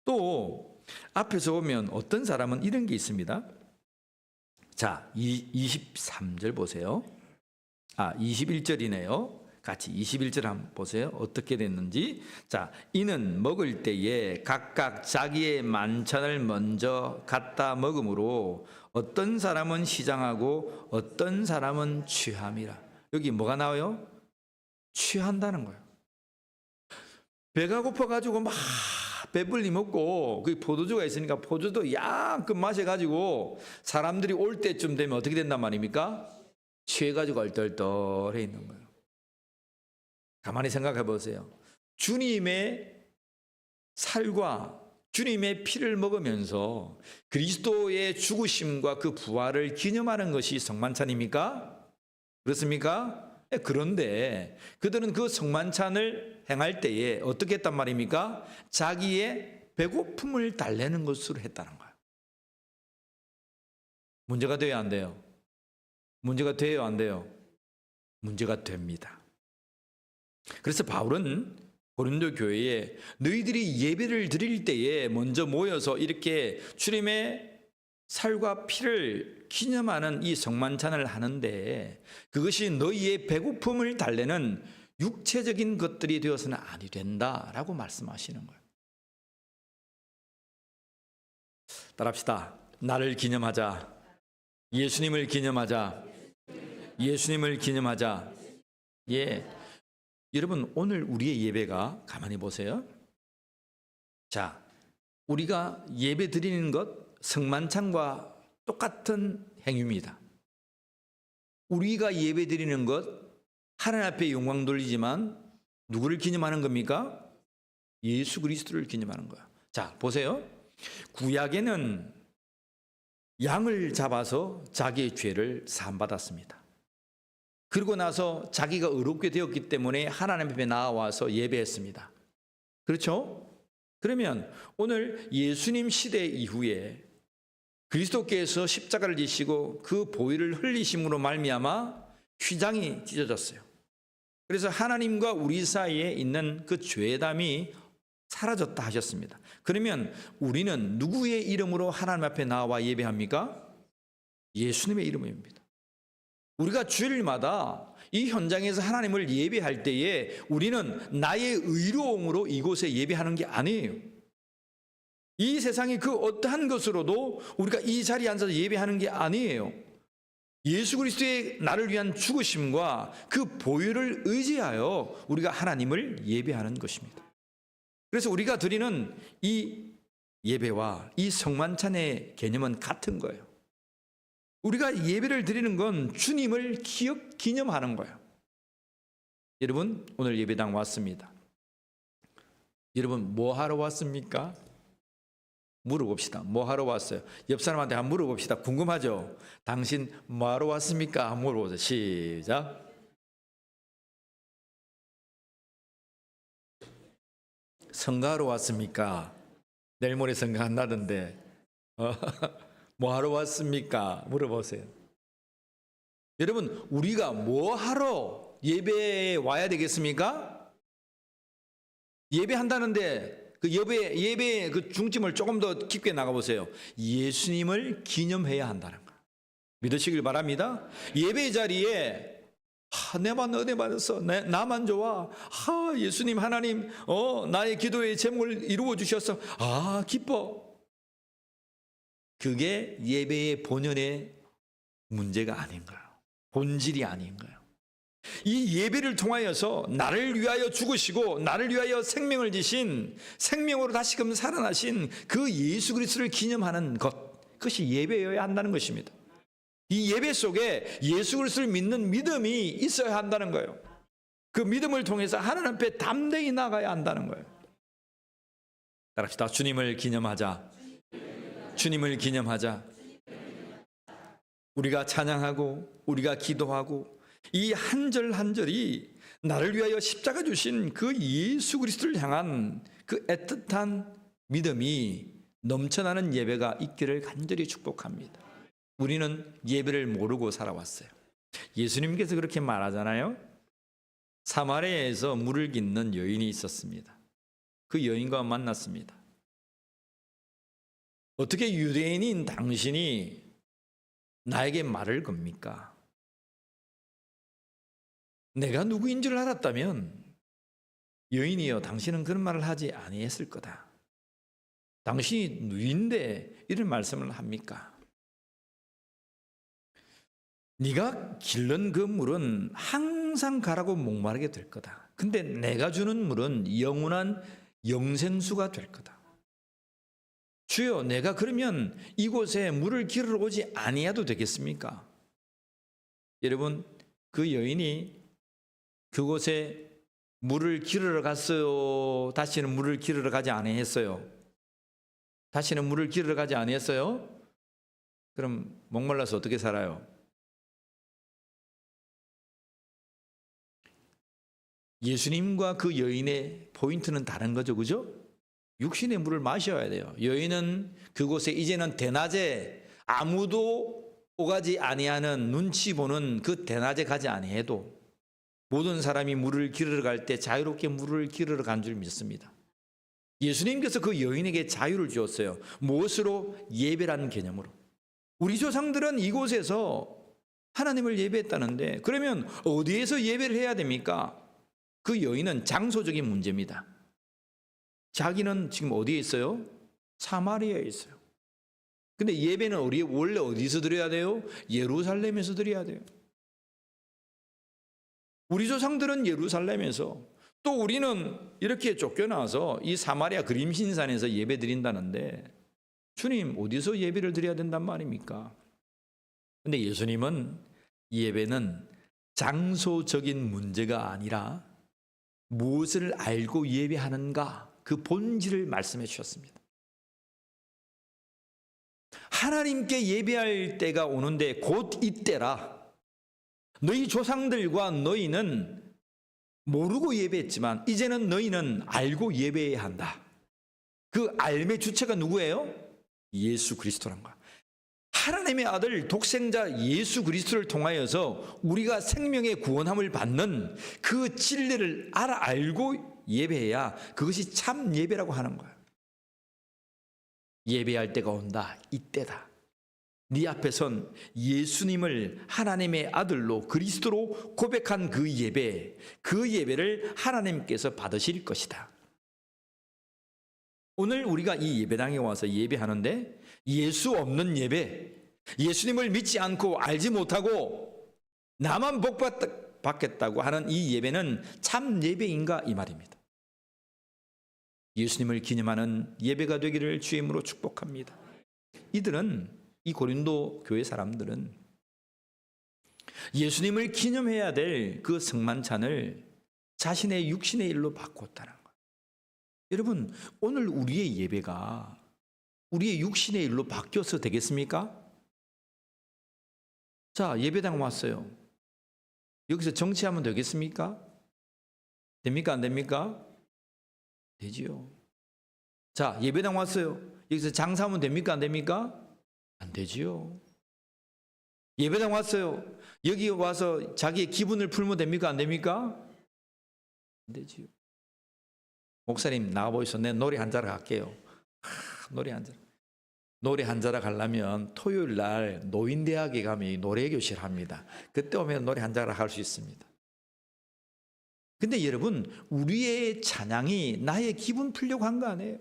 또 앞에서 보면 어떤 사람은 이런 게 있습니다. 자, 23절 보세요. 21절이네요. 같이 21절 한번 보세요. 어떻게 됐는지. 자, 이는 먹을 때에 각각 자기의 만찬을 먼저 갖다 먹음으로 어떤 사람은 시장하고 어떤 사람은 취함이라. 여기 뭐가 나와요? 취한다는 거예요. 배가 고파가지고 막 배불리 먹고 그 포도주가 있으니까 포도도 약간 마셔가지고 사람들이 올 때쯤 되면 어떻게 된단 말입니까? 취해가지고 얼떨떨해 있는 거예요. 가만히 생각해 보세요. 주님의 살과 주님의 피를 먹으면서 그리스도의 죽으심과 그 부활을 기념하는 것이 성만찬입니까? 그렇습니까? 그런데 그들은 그 성만찬을 행할 때에 어떻게 했단 말입니까? 자기의 배고픔을 달래는 것으로 했다는 거예요. 문제가 돼요, 안 돼요? 문제가 돼요, 안 돼요? 문제가 됩니다. 그래서 바울은 고린도 교회에 너희들이 예배를 드릴 때에 먼저 모여서 이렇게 주님의 살과 피를 기념하는 이 성만찬을 하는데 그것이 너희의 배고픔을 달래는 육체적인 것들이 되어서는 아니 된다라고 말씀하시는 거예요. 따라합시다. 나를 기념하자. 예수님을 기념하자. 예수님을 기념하자. 예. 여러분, 오늘 우리의 예배가 가만히 보세요. 자, 우리가 예배 드리는 것 성만찬과 똑같은 행위입니다. 우리가 예배 드리는 것 하나님 앞에 영광 돌리지만 누구를 기념하는 겁니까? 예수 그리스도를 기념하는 거예요. 자, 보세요. 구약에는 양을 잡아서 자기의 죄를 사함받았습니다. 그러고 나서 자기가 의롭게 되었기 때문에 하나님 앞에 나와서 예배했습니다. 그렇죠? 그러면 오늘 예수님 시대 이후에 그리스도께서 십자가를 지시고 그 보혈을 흘리심으로 말미암아 휘장이 찢어졌어요. 그래서 하나님과 우리 사이에 있는 그 죄담이 사라졌다 하셨습니다. 그러면 우리는 누구의 이름으로 하나님 앞에 나와 예배합니까? 예수님의 이름입니다. 우리가 주일마다 이 현장에서 하나님을 예배할 때에 우리는 나의 의로움으로 이곳에 예배하는 게 아니에요. 이 세상의 그 어떠한 것으로도 우리가 이 자리에 앉아서 예배하는 게 아니에요. 예수 그리스도의 나를 위한 죽으심과 그 보혈을 의지하여 우리가 하나님을 예배하는 것입니다. 그래서 우리가 드리는 이 예배와 이 성만찬의 개념은 같은 거예요. 우리가 예배를 드리는 건 주님을 기념하는 거예요. 여러분, 오늘 예배당 왔습니다. 여러분, 뭐 하러 왔습니까? 물어봅시다. 뭐 하러 왔어요? 옆 사람한테 한번 물어봅시다. 궁금하죠? 당신 뭐 하러 왔습니까? 한번 물어보세요. 시작. 성가하러 왔습니까? 내일 모레 성가 한다던데 뭐 하러 왔습니까? 물어보세요. 여러분, 우리가 뭐 하러 예배에 와야 되겠습니까? 예배한다는데 그 예배의 그 중점을 조금 더 깊게 나가보세요. 예수님을 기념해야 한다는 거 믿으시길 바랍니다. 예배 자리에 내만 은혜 받았어. 나만 좋아. 예수님 하나님 나의 기도의 제목을 이루어 주셨어. 기뻐. 그게 예배의 본연의 문제가 아닌 거예요. 본질이 아닌 거예요. 이 예배를 통하여서 나를 위하여 죽으시고 나를 위하여 생명을 지신 생명으로 다시금 살아나신 그 예수 그리스도를 기념하는 것, 그것이 예배여야 한다는 것입니다. 이 예배 속에 예수 그리스도를 믿는 믿음이 있어야 한다는 거예요. 그 믿음을 통해서 하나님 앞에 담대히 나가야 한다는 거예요. 따라합시다. 주님을 기념하자. 주님을 기념하자. 우리가 찬양하고 우리가 기도하고 이 한 절 한 절이 나를 위하여 십자가 주신 그 예수 그리스도를 향한 그 애틋한 믿음이 넘쳐나는 예배가 있기를 간절히 축복합니다. 우리는 예배를 모르고 살아왔어요. 예수님께서 그렇게 말하잖아요. 사마리아에서 물을 깃는 여인이 있었습니다. 그 여인과 만났습니다. 어떻게 유대인인 당신이 나에게 말을 겁니까? 내가 누구인 줄 알았다면 여인이여 당신은 그런 말을 하지 아니했을 거다. 당신이 누구인데 이런 말씀을 합니까? 네가 길른 그 물은 항상 가라고 목마르게 될 거다. 근데 내가 주는 물은 영원한 영생수가 될 거다. 주여, 내가 그러면 이곳에 물을 기르러 오지 아니해도 되겠습니까? 여러분, 그 여인이 그곳에 물을 기르러 갔어요? 다시는 물을 기르러 가지 아니했어요? 다시는 물을 기르러 가지 아니했어요? 그럼 목말라서 어떻게 살아요? 예수님과 그 여인의 포인트는 다른 거죠, 그죠? 육신의 물을 마셔야 돼요. 여인은 그곳에 이제는 대낮에 아무도 오가지 아니하는 눈치 보는 그 대낮에 가지 아니해도 모든 사람이 물을 기르러 갈 때 자유롭게 물을 기르러 간 줄 믿습니다. 예수님께서 그 여인에게 자유를 주었어요. 무엇으로? 예배라는 개념으로. 우리 조상들은 이곳에서 하나님을 예배했다는데, 그러면 어디에서 예배를 해야 됩니까? 그 여인은 장소적인 문제입니다. 자기는 지금 어디에 있어요? 사마리아에 있어요. 근데 예배는 원래 어디서 드려야 돼요? 예루살렘에서 드려야 돼요. 우리 조상들은 예루살렘에서, 또 우리는 이렇게 쫓겨나서 이 사마리아 그림신산에서 예배 드린다는데, 주님 어디서 예배를 드려야 된단 말입니까? 근데 예수님은 예배는 장소적인 문제가 아니라 무엇을 알고 예배하는가, 그 본질을 말씀해 주셨습니다. 하나님께 예배할 때가 오는데 곧 이때라. 너희 조상들과 너희는 모르고 예배했지만 이제는 너희는 알고 예배해야 한다. 그 알의 주체가 누구예요? 예수 그리스도란 거야. 하나님의 아들 독생자 예수 그리스도를 통하여서 우리가 생명의 구원함을 받는 그 진리를 알고 예배해야 그것이 참 예배라고 하는 거야. 예배할 때가 온다. 이때다. 네 앞에 선 예수님을 하나님의 아들로 그리스도로 고백한 그 예배, 그 예배를 하나님께서 받으실 것이다. 오늘 우리가 이 예배당에 와서 예배하는데 예수 없는 예배, 예수님을 믿지 않고 알지 못하고 나만 복 받겠다고 하는 이 예배는 참 예배인가, 이 말입니다. 예수님을 기념하는 예배가 되기를 주임으로 축복합니다. 이 고린도 교회 사람들은 예수님을 기념해야 될 그 성만찬을 자신의 육신의 일로 바꿨다는 거예요. 여러분, 오늘 우리의 예배가 우리의 육신의 일로 바뀌어서 되겠습니까? 자, 예배당 왔어요. 여기서 정치하면 되겠습니까? 됩니까? 안 됩니까? 되지요. 자, 예배당 왔어요. 여기서 장사하면 됩니까? 안 됩니까? 안 되지요. 예배당 왔어요. 여기 와서 자기의 기분을 풀면 됩니까? 안 됩니까? 안 되지요. 목사님 나와보이소. 내 노래 한 자락 할게요. 노래 한 자락. 노래 한 자락 하려면 토요일 날 노인대학에 가면 노래 교실 합니다. 그때 오면 노래 한 자락 할 수 있습니다. 근데 여러분, 우리의 찬양이 나의 기분 풀려고 한 거 아니에요.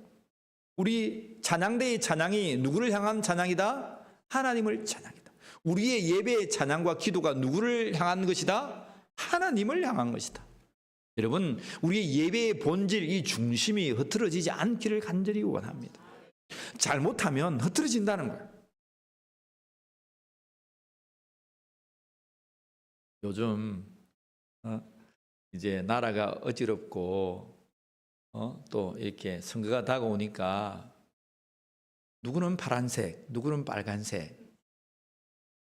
우리 찬양대의 찬양이 누구를 향한 찬양이다? 하나님을 찬양이다. 우리의 예배의 찬양과 기도가 누구를 향한 것이다? 하나님을 향한 것이다. 여러분, 우리의 예배의 본질, 이 중심이 흐트러지지 않기를 간절히 원합니다. 잘못하면 흐트러진다는 거예요. 요즘 이제 나라가 어지럽고 또 이렇게 선거가 다가오니까 누구는 파란색, 누구는 빨간색.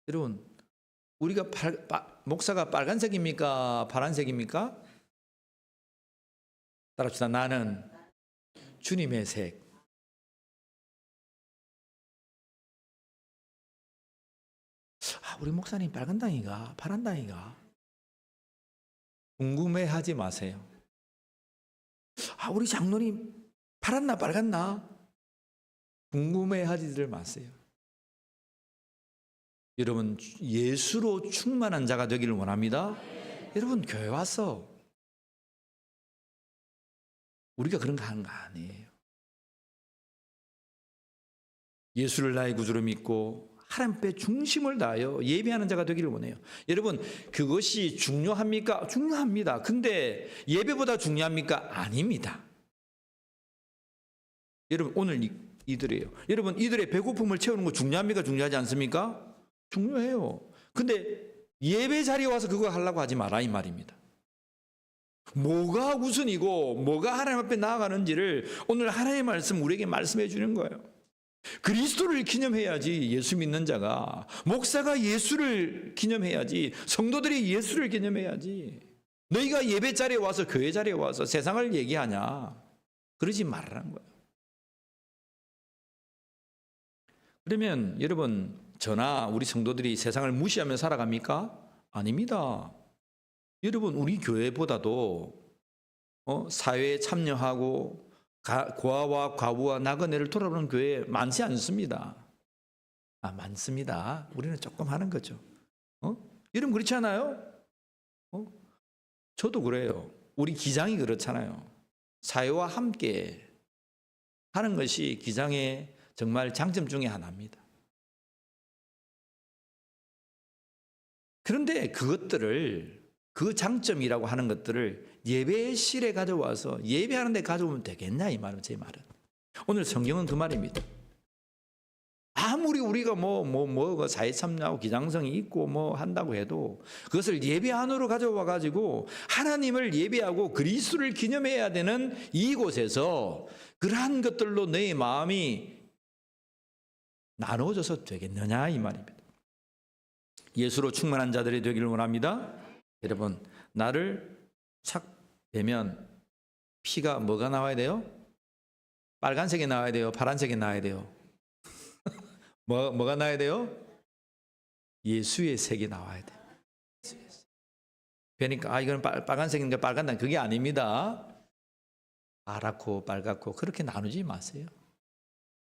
여러분, 우리가 목사가 빨간색입니까? 파란색입니까? 따라합시다. 나는 주님의 색. 우리 목사님 빨간 당이가 파란 당이가? 궁금해하지 마세요. 우리 장로님 파랗나 빨갛나? 궁금해하지들 마세요. 여러분, 예수로 충만한 자가 되기를 원합니다. 여러분, 교회 와서 우리가 그런 거 하는 거 아니에요. 예수를 나의 구주로 믿고 하나님께 중심을 다하여 예배하는 자가 되기를 원해요. 여러분, 그것이 중요합니까? 중요합니다. 근데 예배보다 중요합니까? 아닙니다. 여러분 오늘 이들이에요. 여러분 이들의 배고픔을 채우는 거 중요합니까? 중요하지 않습니까? 중요해요. 근데 예배 자리에 와서 그거 하려고 하지 마라 이 말입니다. 뭐가 우선이고 뭐가 하나님 앞에 나아가는지를 오늘 하나님의 말씀 우리에게 말씀해 주는 거예요. 그리스도를 기념해야지 예수 믿는 자가, 목사가 예수를 기념해야지, 성도들이 예수를 기념해야지. 너희가 예배 자리에 와서 교회 자리에 와서 세상을 얘기하냐, 그러지 말라는 거예요. 그러면 여러분 저나 우리 성도들이 세상을 무시하며 살아갑니까? 아닙니다. 여러분 우리 교회보다도 사회에 참여하고 고아와 과부와 나그네를 돌아보는 교회 많지 않습니다. 많습니다. 우리는 조금 하는 거죠. 여러분 그렇지 않아요? 저도 그래요. 우리 기장이 그렇잖아요. 사회와 함께 하는 것이 기장의 정말 장점 중에 하나입니다. 그런데 그것들을, 그 장점이라고 하는 것들을 예배실에 가져와서 예배하는 데 가져오면 되겠냐 이 말은, 제 말은. 오늘 성경은 그 말입니다. 아무리 우리가 사회 참여하고 기장성이 있고 뭐 한다고 해도 그것을 예배 안으로 가져와 가지고 하나님을 예배하고 그리스도를 기념해야 되는 이곳에서 그러한 것들로 너의 마음이 나누어져서 되겠느냐 이 말입니다. 예수로 충만한 자들이 되기를 원합니다. 여러분 나를 착 대면 피가 뭐가 나와야 돼요? 빨간색이 나와야 돼요? 파란색이 나와야 돼요? 뭐가 나와야 돼요? 예수의 색이 나와야 돼요. 그러니까 이건 빨간색인가 빨간다, 그게 아닙니다. 파랗고 빨갛고 그렇게 나누지 마세요.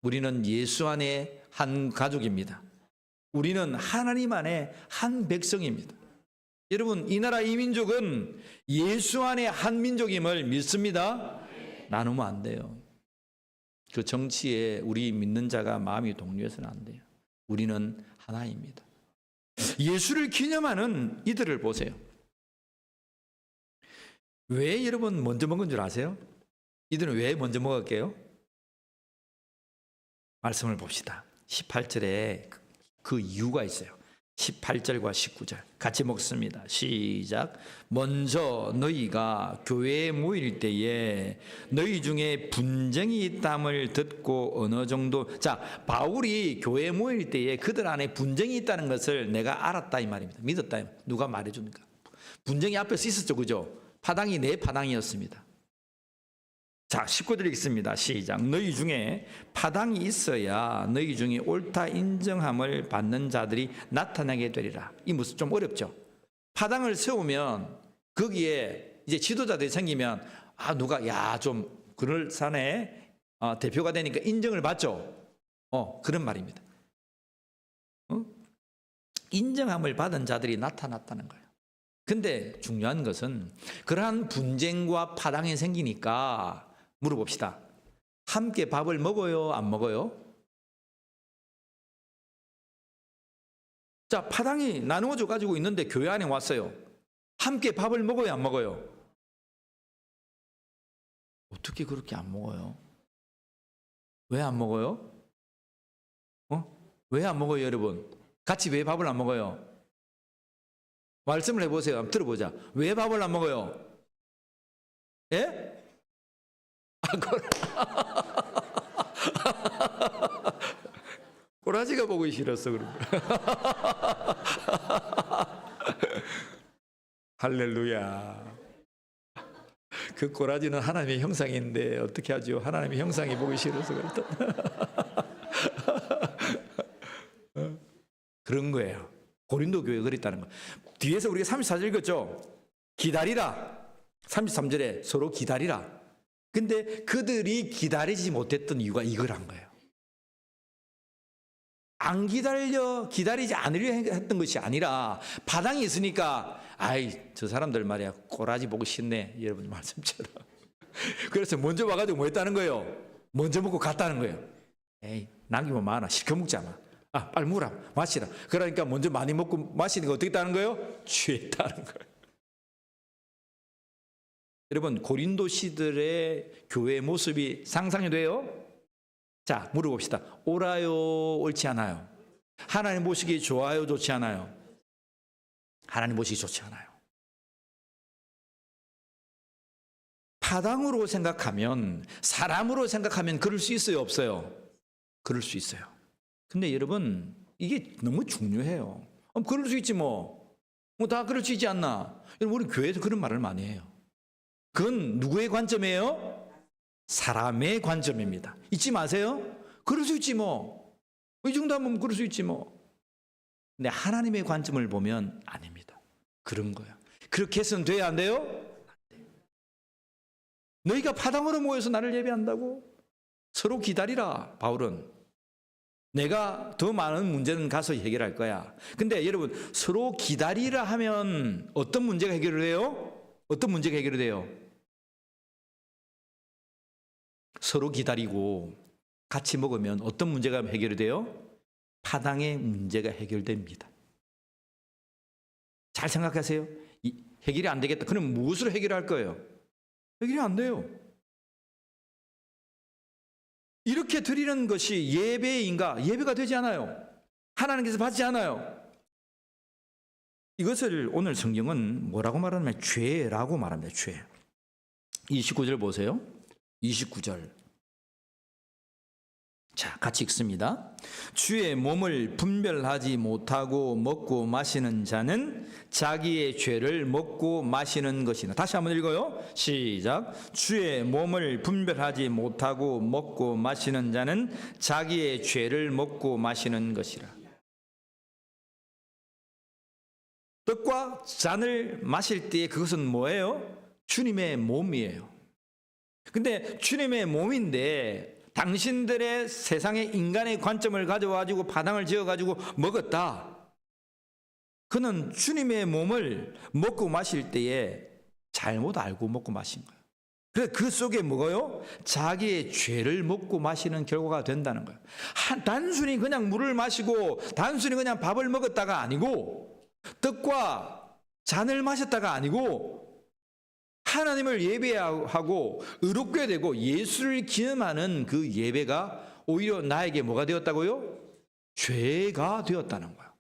우리는 예수 안에 한 가족입니다. 우리는 하나님 안에 한 백성입니다. 여러분 이 나라 이 민족은 예수 안에 한 민족임을 믿습니다. 나누면 안 돼요. 그 정치에 우리 믿는 자가 마음이 동요해서는 안 돼요. 우리는 하나입니다. 예수를 기념하는 이들을 보세요. 왜 여러분 먼저 먹은 줄 아세요? 이들은 왜 먼저 먹었게요? 말씀을 봅시다. 18절에 그 이유가 있어요. 18절과 19절 같이 먹습니다. 시작. 먼저 너희가 교회에 모일 때에 너희 중에 분쟁이 있담을 듣고 어느 정도, 자, 바울이 교회에 모일 때에 그들 안에 분쟁이 있다는 것을 내가 알았다 이 말입니다. 믿었다. 누가 말해주니까. 분쟁이 앞에서 있었죠, 그죠? 파당이 내 파당이었습니다. 자, 19절 읽습니다. 시작. 너희 중에 파당이 있어야 너희 중에 옳다 인정함을 받는 자들이 나타나게 되리라. 이 무슨 좀 어렵죠? 파당을 세우면 거기에 이제 지도자들이 생기면 누가 좀 그럴싸네 대표가 되니까 인정을 받죠. 그런 말입니다. 인정함을 받은 자들이 나타났다는 거예요. 근데 중요한 것은 그러한 분쟁과 파당이 생기니까 물어봅시다. 함께 밥을 먹어요? 안 먹어요? 자, 파당이 나누어져 가지고 있는데 교회 안에 왔어요. 함께 밥을 먹어요? 안 먹어요? 어떻게 그렇게 안 먹어요? 왜 안 먹어요? 왜 안 먹어요, 여러분? 같이 왜 밥을 안 먹어요? 말씀을 해보세요. 한번 들어보자. 왜 밥을 안 먹어요? 예? 꼬라지가 보기 싫었어 그런 거야. 할렐루야. 그 꼬라지는 하나님의 형상인데 어떻게 하죠? 하나님의 형상이 보기 싫어서 그랬다. 그런 거예요. 고린도 교회 그랬다는 거. 뒤에서 우리가 34절 읽었죠? 기다리라. 33절에 서로 기다리라. 근데 그들이 기다리지 못했던 이유가 이거란 거예요. 안 기다리지 않으려 했던 것이 아니라 파당이 있으니까 저 사람들 말이야 꼬라지 보고 싶네, 여러분 말씀처럼. 그래서 먼저 와가지고 뭐 했다는 거예요? 먼저 먹고 갔다는 거예요. 남기면 많아, 시켜 먹자마. 빨리 물어 마시라. 그러니까 먼저 많이 먹고 마시니까 어떻게 했다는 거예요? 취했다는 거예요. 여러분 고린도 시들의 교회의 모습이 상상이 돼요? 자, 물어봅시다. 옳아요, 옳지 않아요? 하나님 보시기 좋아요, 좋지 않아요? 하나님 보시기 좋지 않아요. 파당으로 생각하면, 사람으로 생각하면 그럴 수 있어요, 없어요? 그럴 수 있어요. 근데 여러분, 이게 너무 중요해요. 그럴 수 있지 뭐 다 그럴 수 있지 않나? 여러분, 우리 교회에서 그런 말을 많이 해요. 그건 누구의 관점이에요? 사람의 관점입니다. 잊지 마세요. 그럴 수 있지 뭐. 이 정도 하면 그럴 수 있지 뭐. 근데 하나님의 관점을 보면 아닙니다. 그런 거예요. 그렇게 해서는 돼야 안 돼요? 안 돼요. 너희가 파당으로 모여서 나를 예배한다고? 서로 기다리라. 바울은 내가 더 많은 문제는 가서 해결할 거야. 근데 여러분, 서로 기다리라 하면 어떤 문제가 해결이 돼요? 어떤 문제가 해결이 돼요? 서로 기다리고 같이 먹으면 어떤 문제가 해결이 돼요? 파당의 문제가 해결됩니다. 잘 생각하세요. 해결이 안 되겠다. 그럼 무엇으로 해결할 거예요? 해결이 안 돼요. 이렇게 드리는 것이 예배인가? 예배가 되지 않아요. 하나님께서 받지 않아요. 이것을 오늘 성경은 뭐라고 말하냐면 죄라고 말합니다. 죄. 29절 보세요. 29절. 자, 같이 읽습니다. 주의 몸을 분별하지 못하고 먹고 마시는 자는 자기의 죄를 먹고 마시는 것이나. 다시 한번 읽어요. 시작. 주의 몸을 분별하지 못하고 먹고 마시는 자는 자기의 죄를 먹고 마시는 것이라. 떡과 잔을 마실 때 그것은 뭐예요? 주님의 몸이에요. 근데 주님의 몸인데 당신들의 세상의 인간의 관점을 가져와가지고 파당을 지어가지고 먹었다. 그는 주님의 몸을 먹고 마실 때에 잘못 알고 먹고 마신 거예요. 그래서 그 속에 뭐가요? 자기의 죄를 먹고 마시는 결과가 된다는 거예요. 단순히 그냥 물을 마시고 단순히 그냥 밥을 먹었다가 아니고 떡과 잔을 마셨다가 아니고 하나님을 예배하고 의롭게 되고 예수를 기념하는 그 예배가 오히려 나에게 뭐가 되었다고요? 죄가 되었다는 거예요.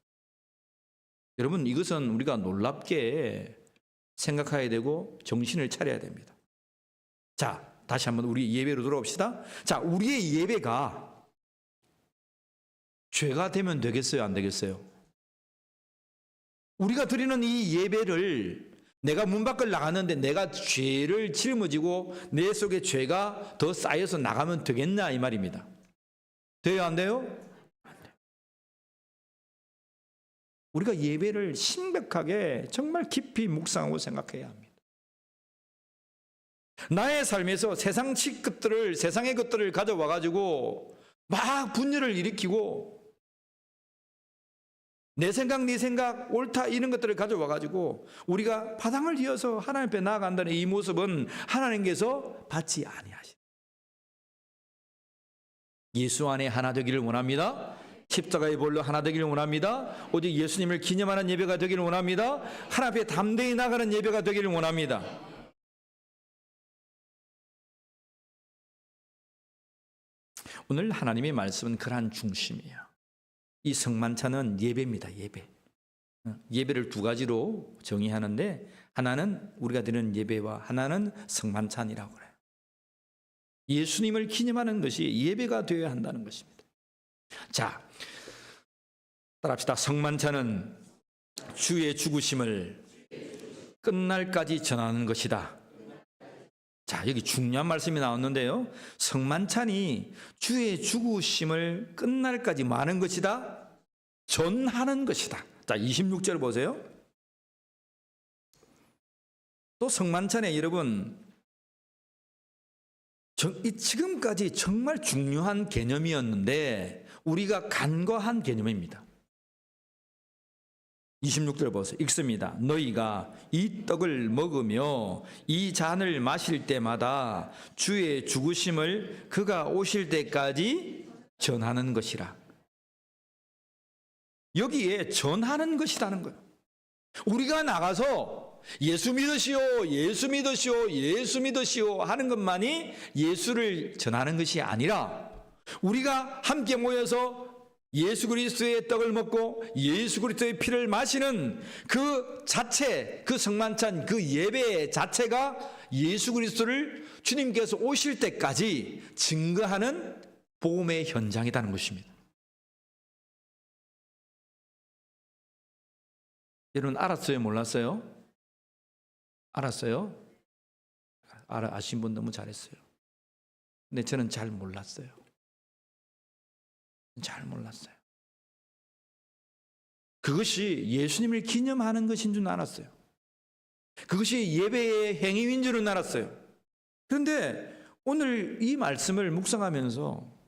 여러분, 이것은 우리가 놀랍게 생각해야 되고 정신을 차려야 됩니다. 자, 다시 한번 우리 예배로 돌아옵시다. 자, 우리의 예배가 죄가 되면 되겠어요, 안 되겠어요? 우리가 드리는 이 예배를 내가 문 밖을 나갔는데 내가 죄를 짊어지고 내 속에 죄가 더 쌓여서 나가면 되겠냐 이 말입니다. 돼요, 안 돼요? 안 돼요. 우리가 예배를 심각하게 정말 깊이 묵상하고 생각해야 합니다. 나의 삶에서 세상의 것들을 가져와 가지고 막 분열을 일으키고 내 생각, 네 생각, 옳다 이런 것들을 가져와 가지고 우리가 파당을 이어서 하나님 앞에 나아간다는 이 모습은 하나님께서 받지 아니하시다. 예수 안에 하나 되기를 원합니다. 십자가의 볼로 하나 되기를 원합니다. 오직 예수님을 기념하는 예배가 되기를 원합니다. 하나님 앞에 담대히 나가는 예배가 되기를 원합니다. 오늘 하나님의 말씀은 그러한 중심이에요. 이 성만찬은 예배입니다. 예배. 예배를 두 가지로 정의하는데 하나는 우리가 드리는 예배와 하나는 성만찬이라고 그래요. 예수님을 기념하는 것이 예배가 되어야 한다는 것입니다. 자, 따라합시다. 성만찬은 주의 죽으심을 끝날까지 전하는 것이다. 자, 여기 중요한 말씀이 나왔는데요. 성만찬이 주의 죽으심을 끝날까지 많은 것이다. 전하는 것이다. 자, 26절 보세요. 또 성만찬에 여러분 지금까지 정말 중요한 개념이었는데 우리가 간과한 개념입니다. 26절 보세요. 읽습니다. 너희가 이 떡을 먹으며 이 잔을 마실 때마다 주의 죽으심을 그가 오실 때까지 전하는 것이라. 여기에 전하는 것이라는 거예요. 우리가 나가서 예수 믿으시오, 예수 믿으시오, 예수 믿으시오 하는 것만이 예수를 전하는 것이 아니라 우리가 함께 모여서 예수 그리스도의 떡을 먹고 예수 그리스도의 피를 마시는 그 자체, 그 성만찬, 그 예배 자체가 예수 그리스도를 주님께서 오실 때까지 증거하는 복음의 현장이라는 것입니다. 여러분 알았어요? 몰랐어요? 알았어요? 아신 분 너무 잘했어요. 근데 저는 잘 몰랐어요. 잘 몰랐어요. 그것이 예수님을 기념하는 것인 줄 알았어요. 그것이 예배의 행위인 줄은 알았어요. 그런데 오늘 이 말씀을 묵상하면서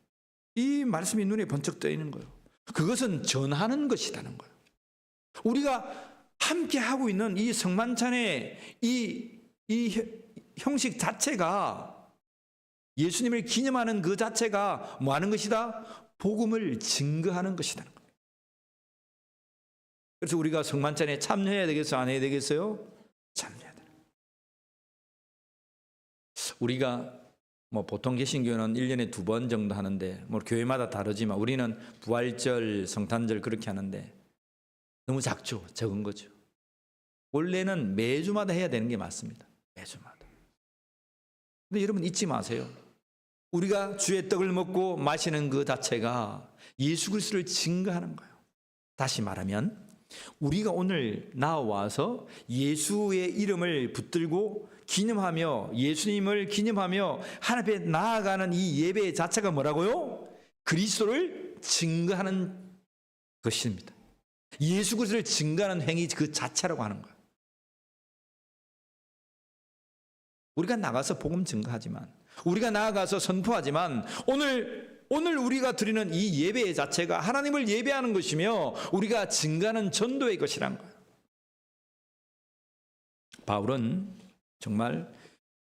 이 말씀이 눈에 번쩍 떠있는 거예요. 그것은 전하는 것이라는 거예요. 우리가 함께 하고 있는 이 성만찬의 이 형식 자체가, 예수님을 기념하는 그 자체가 뭐 하는 것이다? 복음을 증거하는 것이라는 겁니다. 그래서 우리가 성만찬에 참여해야 되겠어요? 안 해야 되겠어요? 참여해야 돼요. 우리가 뭐 보통 개신교는 1년에 2번 정도 하는데, 뭐 교회마다 다르지만 우리는 부활절, 성탄절 그렇게 하는데 너무 작죠. 적은 거죠. 원래는 매주마다 해야 되는 게 맞습니다. 매주마다. 근데 여러분 잊지 마세요. 우리가 주의 떡을 먹고 마시는 그 자체가 예수 그리스도를 증거하는 거예요. 다시 말하면 우리가 오늘 나와서 예수의 이름을 붙들고 기념하며 예수님을 기념하며 하나님 앞에 나아가는 이 예배 자체가 뭐라고요? 그리스도를 증거하는 것입니다. 예수 그리스도를 증거하는 행위 그 자체라고 하는 거예요. 우리가 나가서 복음 증거하지만, 우리가 나아가서 선포하지만, 오늘 우리가 드리는 이 예배 자체가 하나님을 예배하는 것이며 우리가 증거하는 전도의 것이란 거예요. 바울은 정말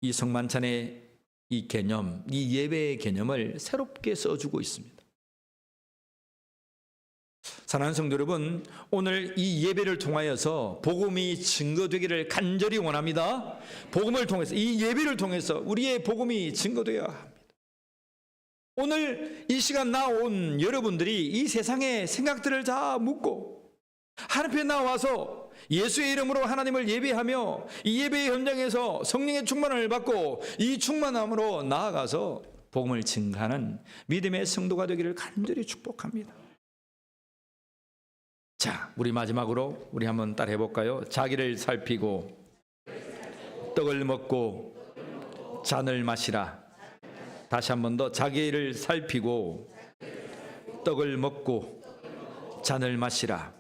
이 성만찬의 이 개념, 이 예배의 개념을 새롭게 써주고 있습니다. 사랑하는 성도 여러분, 오늘 이 예배를 통하여서 복음이 증거되기를 간절히 원합니다. 복음을 통해서, 이 예배를 통해서 우리의 복음이 증거되어야 합니다. 오늘 이 시간 나온 여러분들이 이 세상의 생각들을 다 묻고 하나님 앞에 나와서 예수의 이름으로 하나님을 예배하며 이 예배의 현장에서 성령의 충만을 받고 이 충만함으로 나아가서 복음을 증거하는 믿음의 성도가 되기를 간절히 축복합니다. 자, 우리 마지막으로 우리 한번 따라해 볼까요? 자기를 살피고 떡을 먹고 잔을 마시라. 다시 한 번 더, 자기를 살피고 떡을 먹고 잔을 마시라.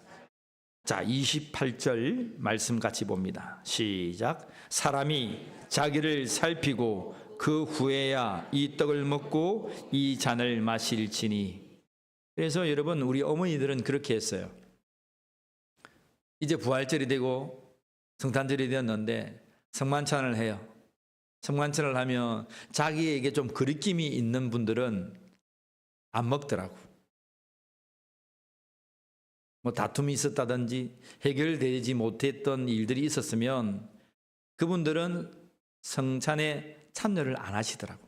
자, 28절 말씀 같이 봅니다. 시작. 사람이 자기를 살피고 그 후에야 이 떡을 먹고 이 잔을 마실지니. 그래서 여러분, 우리 어머니들은 그렇게 했어요. 이제 부활절이 되고 성탄절이 되었는데 성만찬을 해요. 성만찬을 하면 자기에게 좀 거리낌이 있는 분들은 안 먹더라고. 뭐 다툼이 있었다든지 해결되지 못했던 일들이 있었으면 그분들은 성찬에 참여를 안 하시더라고.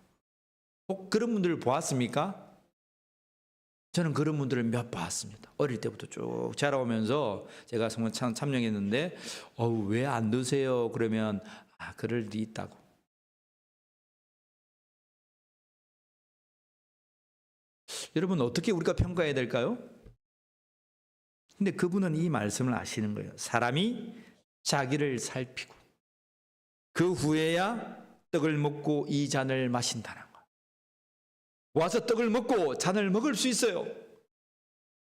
혹 그런 분들을 보았습니까? 저는 그런 분들을 몇 봤습니다. 어릴 때부터 쭉 자라오면서 제가 성만찬 참여했는데 왜 안 드세요? 그러면 그럴 일이 있다고. 여러분, 어떻게 우리가 평가해야 될까요? 근데 그분은 이 말씀을 아시는 거예요. 사람이 자기를 살피고 그 후에야 떡을 먹고 이 잔을 마신다는 거예요. 와서 떡을 먹고 잔을 먹을 수 있어요.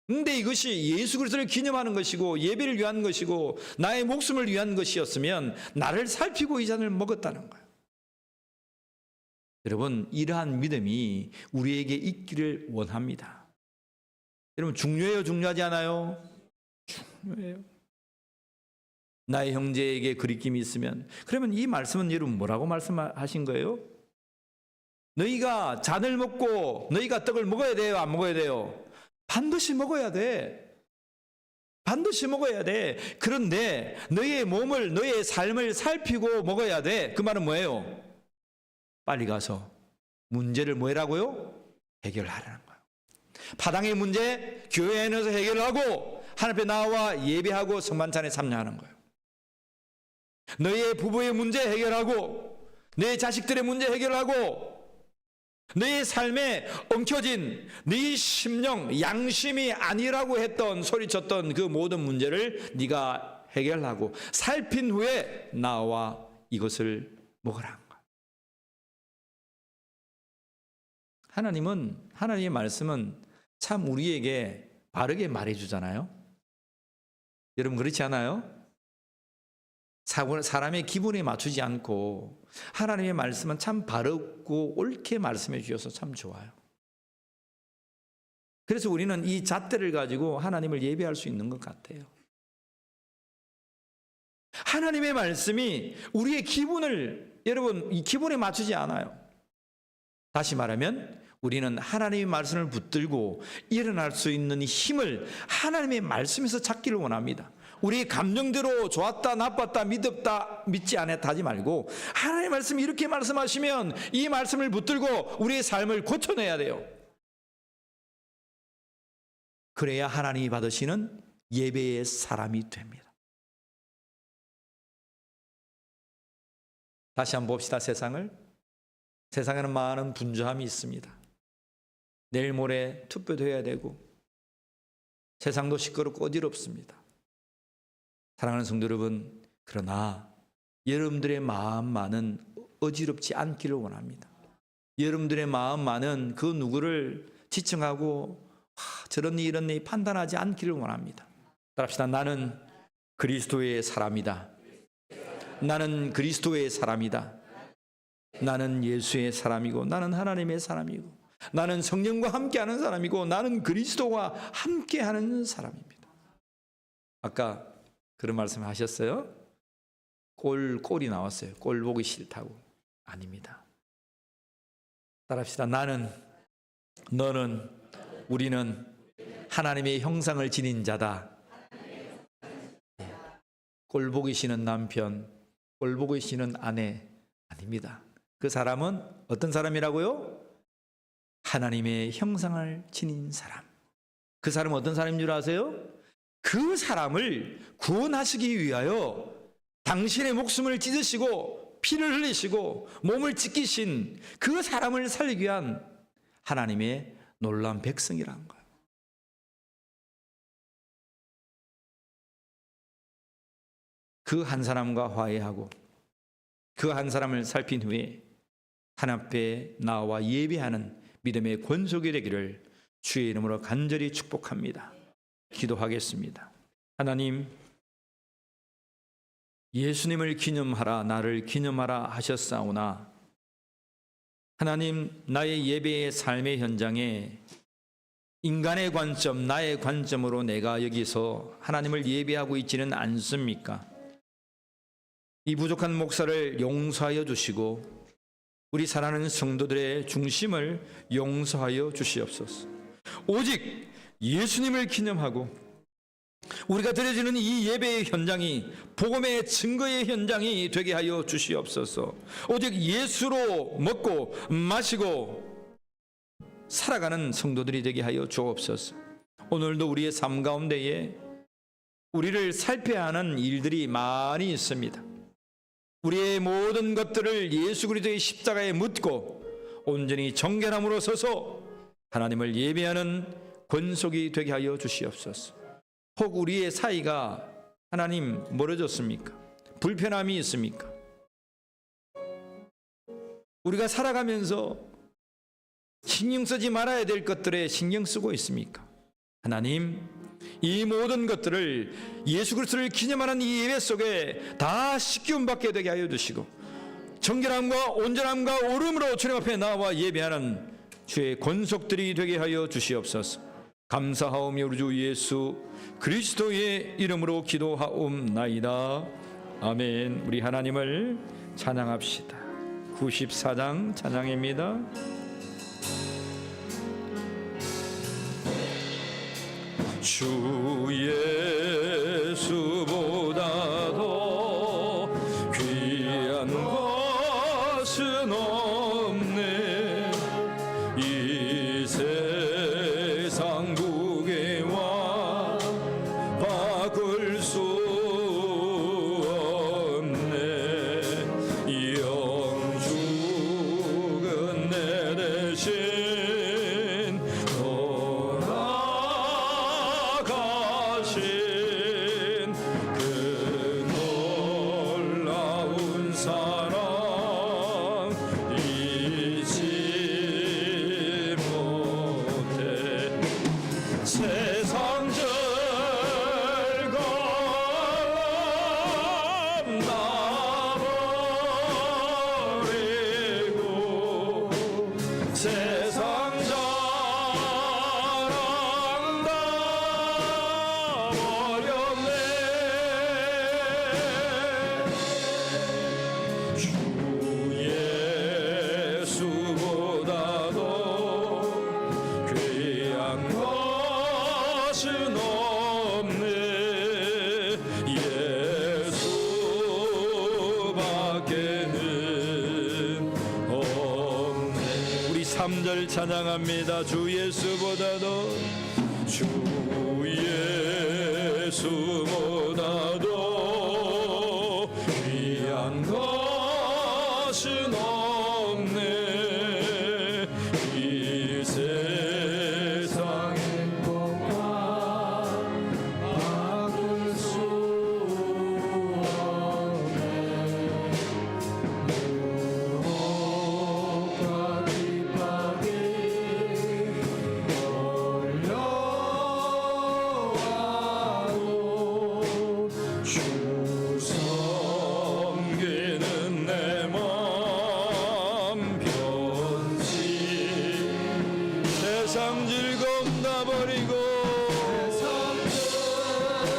근데 이것이 예수 그리스도를 기념하는 것이고 예배를 위한 것이고 나의 목숨을 위한 것이었으면 나를 살피고 이 잔을 먹었다는 거예요. 여러분, 이러한 믿음이 우리에게 있기를 원합니다. 여러분, 중요해요? 중요하지 않아요? 중요해요. 나의 형제에게 거리낌이 있으면, 그러면 이 말씀은 여러분 뭐라고 말씀하신 거예요? 너희가 잔을 먹고 너희가 떡을 먹어야 돼요? 안 먹어야 돼요? 반드시 먹어야 돼. 반드시 먹어야 돼. 그런데 너희의 몸을, 너희의 삶을 살피고 먹어야 돼. 그 말은 뭐예요? 빨리 가서 문제를 뭐라고요? 해결하라는 거예요. 파당의 문제 교회 안에서 해결하고 하나님 앞에 나와 예배하고 성만찬에 참여하는 거예요. 너의 부부의 문제 해결하고 내 자식들의 문제 해결하고 너의 삶에 엉켜진 네 심령 양심이 아니라고 했던 소리쳤던 그 모든 문제를 네가 해결하고 살핀 후에 나와 이것을 먹으라. 하나님의 말씀은 참 우리에게 바르게 말해주잖아요. 여러분 그렇지 않아요? 사람의 기분에 맞추지 않고 하나님의 말씀은 참 바르고 옳게 말씀해 주셔서 참 좋아요. 그래서 우리는 이 잣대를 가지고 하나님을 예배할 수 있는 것 같아요. 하나님의 말씀이 우리의 기분을 여러분 이 기분에 맞추지 않아요. 다시 말하면 우리는 하나님의 말씀을 붙들고 일어날 수 있는 힘을 하나님의 말씀에서 찾기를 원합니다. 우리 감정대로 좋았다 나빴다 믿었다 믿지 않았다 하지 말고 하나님의 말씀이 이렇게 말씀하시면 이 말씀을 붙들고 우리의 삶을 고쳐내야 돼요. 그래야 하나님이 받으시는 예배의 사람이 됩니다. 다시 한번 봅시다. 세상에는 많은 분주함이 있습니다. 내일 모레 투표도 해야 되고 세상도 시끄럽고 어지럽습니다. 사랑하는 성도 여러분, 그러나 여러분들의 마음만은 어지럽지 않기를 원합니다. 여러분들의 마음만은 그 누구를 지칭하고 저런 일 이런 일 판단하지 않기를 원합니다. 따라합시다. 나는 그리스도의 사람이다. 나는 그리스도의 사람이다. 나는 예수의 사람이고 나는 하나님의 사람이고 나는 성령과 함께하는 사람이고 나는 그리스도와 함께하는 사람입니다. 아까 그런 말씀 하셨어요? 꼴이 나왔어요. 꼴 보기 싫다고. 아닙니다. 따라합시다. 나는, 너는, 우리는 하나님의 형상을 지닌 자다. 꼴 보기 싫은 남편, 꼴 보기 싫은 아내 아닙니다. 그 사람은 어떤 사람이라고요? 하나님의 형상을 지닌 사람. 그 사람은 어떤 사람인 줄 아세요? 그 사람을 구원하시기 위하여 당신의 목숨을 찢으시고 피를 흘리시고 몸을 찢기신 그 사람을 살리기 위한 하나님의 놀라운 백성이라는 거예요. 그 한 사람과 화해하고 그 한 사람을 살핀 후에 하나님 앞에 나와 예배하는 믿음의 권속이 되기를 주의 이름으로 간절히 축복합니다. 기도하겠습니다. 하나님, 예수님을 기념하라 나를 기념하라 하셨사오나 하나님, 나의 예배의 삶의 현장에 인간의 관점, 나의 관점으로 내가 여기서 하나님을 예배하고 있지는 않습니까? 이 부족한 목사를 용서하여 주시고 우리 사랑하는 성도들의 중심을 용서하여 주시옵소서. 오직 예수님을 기념하고 우리가 드려지는 이 예배의 현장이 복음의 증거의 현장이 되게 하여 주시옵소서. 오직 예수로 먹고 마시고 살아가는 성도들이 되게 하여 주옵소서. 오늘도 우리의 삶 가운데에 우리를 살펴야 하는 일들이 많이 있습니다. 우리의 모든 것들을 예수 그리스도의 십자가에 묻고 온전히 정결함으로 서서 하나님을 예배하는 권속이 되게 하여 주시옵소서. 혹 우리의 사이가 하나님 멀어졌습니까? 불편함이 있습니까? 우리가 살아가면서 신경 쓰지 말아야 될 것들에 신경 쓰고 있습니까? 하나님, 이 모든 것들을 예수 그리스도를 기념하는 이 예배 속에 다 씻기움 받게 되게 하여 주시고 정결함과 온전함과 오름으로 주님 앞에 나와 예배하는 주의 권속들이 되게 하여 주시옵소서. 감사하오며 우리 주 예수 그리스도의 이름으로 기도하옵나이다. 아멘. 우리 하나님을 찬양합시다. 94장 찬양입니다. 주 예수보다도 귀한 것은 없네. 이 세상 버리고 세상 자랑 다 버렸네. 주 예수보다도 귀한 것은 없네. 예수밖에는 없네. 우리 3절 찬양합니다. 주 예수보다도 주 예수보다도 귀한 것은 없네. 이 세상의 것과 바꿀 수 없네. 무엇과 핍박에 걸려와도 주 섬기는 내 맘 변치. 세상 즐거움 다 버리고 세상 즐거움 다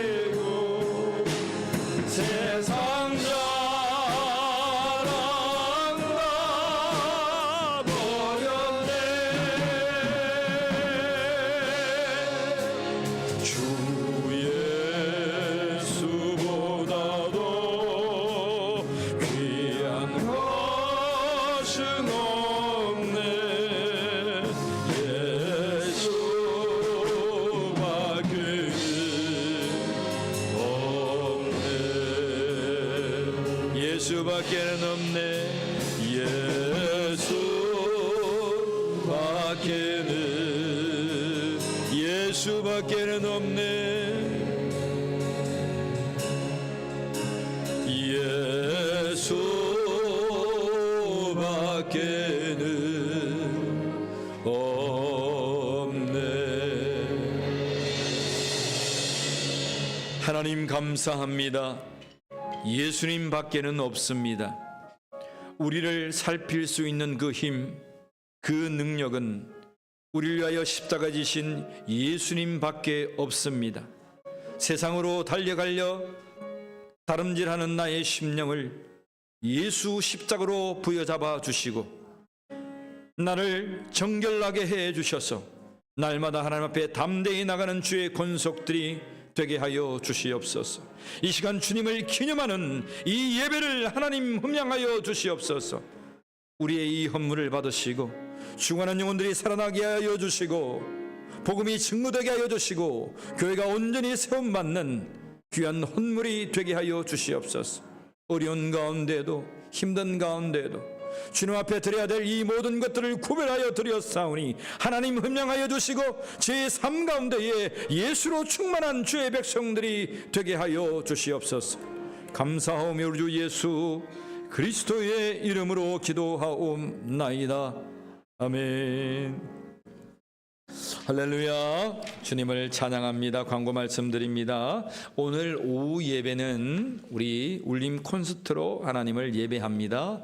버리고 세상 자랑 다 버렸네. 주 예수보다도 귀한 것은 없네. 예수밖에는 없네. 예수밖에는 없네. 예수밖에는 없네. 하나님 감사합니다. 예수님 밖에는 없습니다. 우리를 살필 수 있는 그 힘, 그 능력은 우리를 위하여 십자가 지신 예수님 밖에 없습니다. 세상으로 달려가려 다름질하는 나의 심령을 예수 십자가로 부여잡아 주시고 나를 정결나게 해 주셔서 날마다 하나님 앞에 담대히 나가는 주의 권속들이 되게 하여 주시옵소서. 이 시간 주님을 기념하는 이 예배를 하나님 흠양하여 주시옵소서. 우리의 이 헌물을 받으시고 죽어가는 영혼들이 살아나게 하여 주시고 복음이 증거되게 하여 주시고 교회가 온전히 세움받는 귀한 헌물이 되게 하여 주시옵소서. 어려운 가운데도 힘든 가운데도 주님 앞에 드려야 될 이 모든 것들을 구별하여 드렸사오니 하나님 흠양하여 주시고 제 삶 가운데에 예수로 충만한 주의 백성들이 되게 하여 주시옵소서. 감사하오며 우리 주 예수 그리스도의 이름으로 기도하옵나이다. 아멘. 할렐루야. 주님을 찬양합니다. 광고 말씀드립니다. 오늘 오후 예배는 우리 울림 콘서트로 하나님을 예배합니다.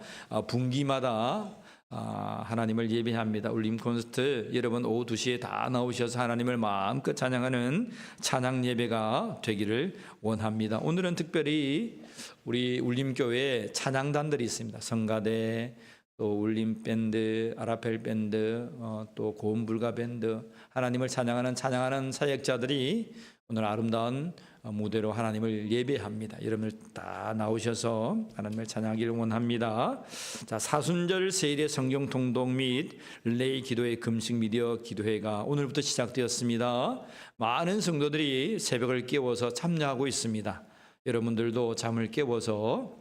분기마다 하나님을 예배합니다. 울림 콘서트 여러분 오후 2시에 다 나오셔서 하나님을 마음껏 찬양하는 찬양 예배가 되기를 원합니다. 오늘은 특별히 우리 울림교회에 찬양단들이 있습니다. 성가대, 또 울림 밴드, 아라펠 밴드, 또 고음 불가 밴드, 하나님을 찬양하는 사역자들이 오늘 아름다운 무대로 하나님을 예배합니다. 여러분들 다 나오셔서 하나님을 찬양하기를 원합니다. 자, 사순절 세일의 성경 통독 및 릴레이 기도회 금식 미디어 기도회가 오늘부터 시작되었습니다. 많은 성도들이 새벽을 깨워서 참여하고 있습니다. 여러분들도 잠을 깨워서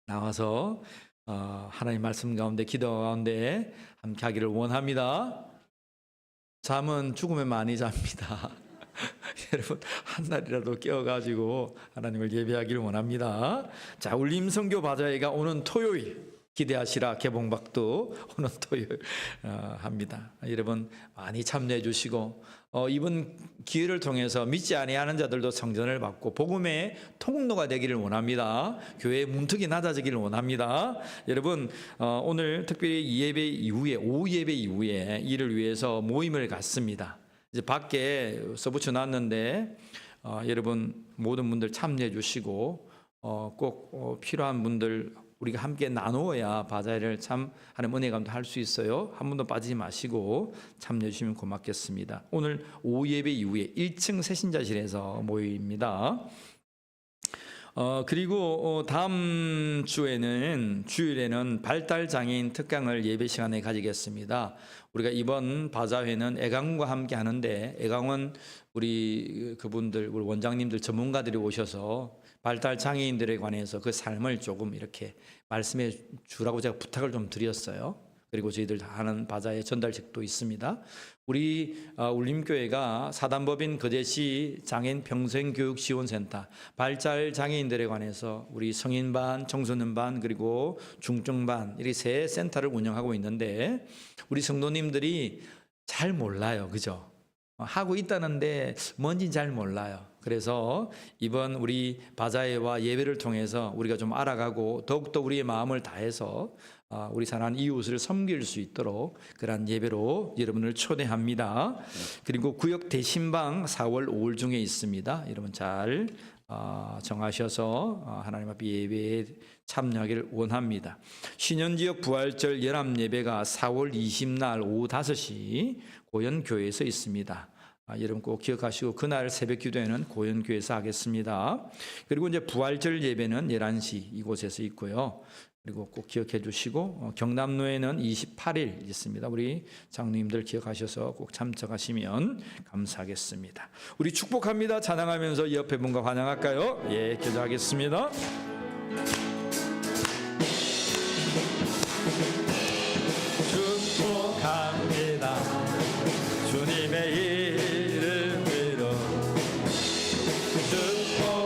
나와서 하나님 말씀 가운데 기도 가운데 함께 하기를 원합니다. 잠은 죽으면 많이 잡니다. 여러분 한 날이라도 깨어가지고 하나님을 예배하기를 원합니다. 자, 울림 선교 바자회가 오는 토요일 기대하시라 개봉박도 오는 토요일 합니다. 여러분 많이 참여해 주시고 이번 기회를 통해서 믿지 아니하는 자들도 성전을 받고 복음의 통로가 되기를 원합니다. 교회의 문턱이 낮아지기를 원합니다. 여러분 오늘 특별히 이 예배 이후에 오후 예배 이후에 이를 위해서 모임을 갖습니다. 이제 밖에 써붙여 놨는데 여러분 모든 분들 참여해 주시고 꼭 필요한 분들 우리가 함께 나누어야 바자회를 참 하는 은혜 가운데 할 수 있어요. 한 번도 빠지지 마시고 참여해 주시면 고맙겠습니다. 오늘 오후 예배 이후에 1층 새신자실에서 모입니다. 그리고 다음 주일에는 발달장애인 특강을 예배 시간에 가지겠습니다. 우리가 이번 바자회는 애강과 함께 하는데 애강은 우리 그분들 우리 원장님들 전문가들이 오셔서 발달 장애인들에 관해서 그 삶을 조금 이렇게 말씀해 주라고 제가 부탁을 좀 드렸어요. 그리고 저희들 하는 바자회 전달책도 있습니다. 우리 울림교회가 사단법인 거제시 장애인 평생교육지원센터 발달 장애인들에 관해서 우리 성인반, 청소년반 그리고 중증반 이렇게 세 센터를 운영하고 있는데 우리 성도님들이 잘 몰라요. 그죠? 하고 있다는데 뭔지 잘 몰라요. 그래서 이번 우리 바자회와 예배를 통해서 우리가 좀 알아가고 더욱더 우리의 마음을 다해서 우리 사랑하는 이웃을 섬길 수 있도록 그러한 예배로 여러분을 초대합니다. 그리고 구역 대신방 4월 5일 중에 있습니다. 여러분 잘 정하셔서 하나님 앞에 예배에 참여하기를 원합니다. 신현지역 부활절 연합예배가 4월 20날 오후 5시 고현교회에서 있습니다. 여러분 꼭 기억하시고 그날 새벽 기도회는 고현교회에서 하겠습니다. 그리고 이제 부활절 예배는 11시 이곳에서 있고요. 그리고 꼭 기억해 주시고 경남로에는 28일 있습니다. 우리 장로님들 기억하셔서 꼭 참석하시면 감사하겠습니다. 우리 축복합니다. 찬양하면서 옆에 분과 환영할까요? 예, 기도하겠습니다. 축복합니다. 주님의 이름으로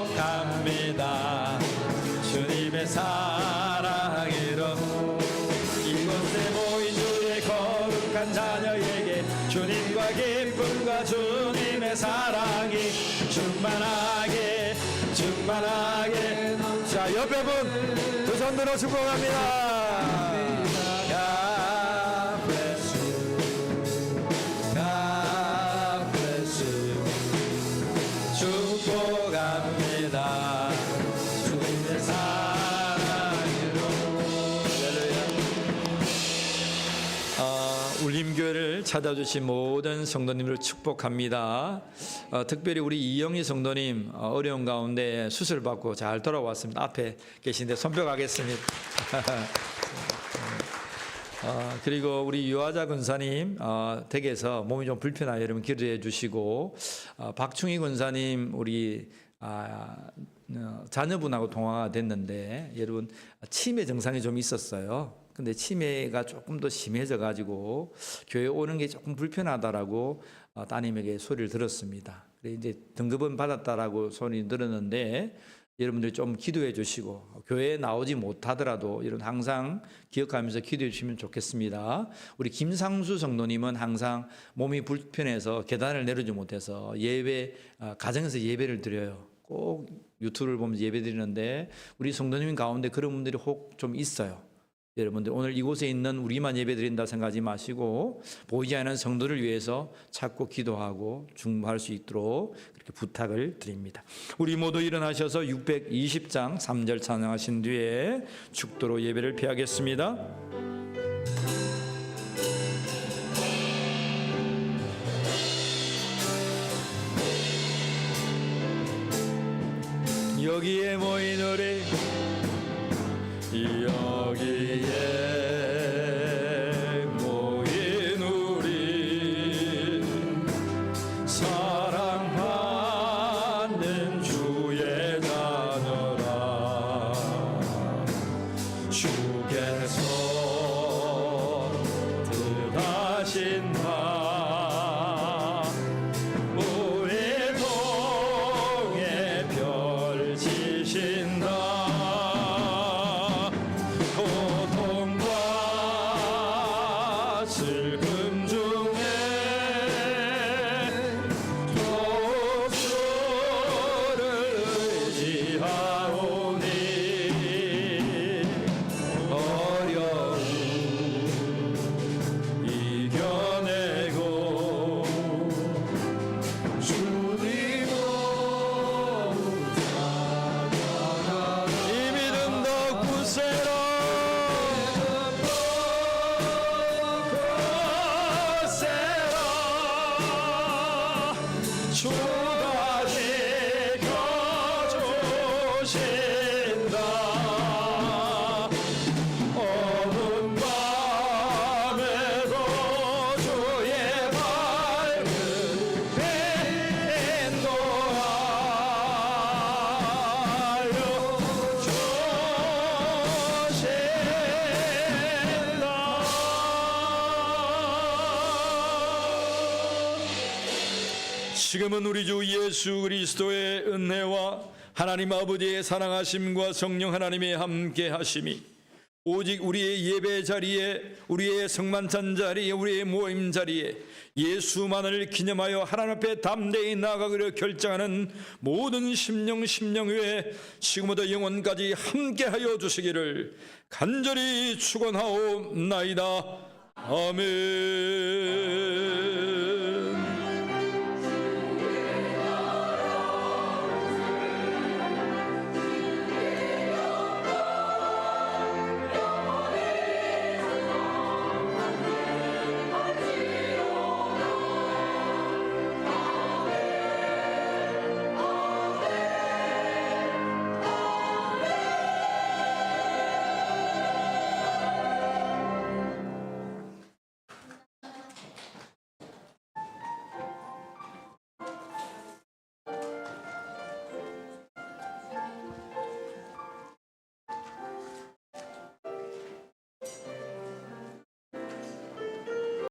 축복합니다. 주님의 사랑으로 이곳에 모인 주의 거룩한 자녀에게 주님과 기쁨과 주님의 사랑이 충만하게 자 옆에 분 두 손 들어 축복합니다. 축복합니다. 주님의 사랑으로. 울림교회를 찾아주신 모든 성도님을 축복합니다. 특별히 우리 이영희 성도님 어려운 가운데 수술받고 잘 돌아왔습니다. 앞에 계신데 손뼉하겠습니다. 그리고 우리 유아자 권사님 댁에서 몸이 좀 불편하여 여러분 기도해 주시고 박충희 권사님 우리 자녀분하고 통화가 됐는데 여러분 치매 증상이 좀 있었어요. 근데 치매가 조금 더 심해져 가지고 교회 오는 게 조금 불편하다라고 따님에게 소리를 들었습니다. 그래 이제 등급은 받았다라고 소리 들었는데 여러분들이 좀 기도해 주시고 교회에 나오지 못하더라도 여러분 항상 기억하면서 기도해 주시면 좋겠습니다. 우리 김상수 성도님은 항상 몸이 불편해서 계단을 내려오지 못해서 예배 가정에서 예배를 드려요. 꼭 유튜브를 보면서 예배 드리는데 우리 성도님 가운데 그런 분들이 혹 좀 있어요. 여러분들 오늘 이곳에 있는 우리만 예배드린다 생각하지 마시고 보이지 않는 성도를 위해서 찾고 기도하고 중보할 수 있도록 그렇게 부탁을 드립니다. 우리 모두 일어나셔서 620장 3절 찬양하신 뒤에 축도로 예배를 피하겠습니다. 여기에 모인 우리 여기에 모인 우리 사랑받는 주의 자녀라 주께서 뜻하신다 우리 통에 펼치신다 고통 주가 지켜주신다. 어두운 밤에도 주의 밝은 인도하여 주신다. 지금은 우리 주 예수 그리스도의 은혜와 하나님 아버지의 사랑하심과 성령 하나님의 함께 하심이 오직 우리의 예배 자리에, 우리의 성만찬 자리에, 우리의 모임 자리에 예수만을 기념하여 하나님 앞에 담대히 나아가기로 결정하는 모든 심령 위에 지금부터 영원까지 함께하여 주시기를 간절히 축원하옵나이다. 아멘.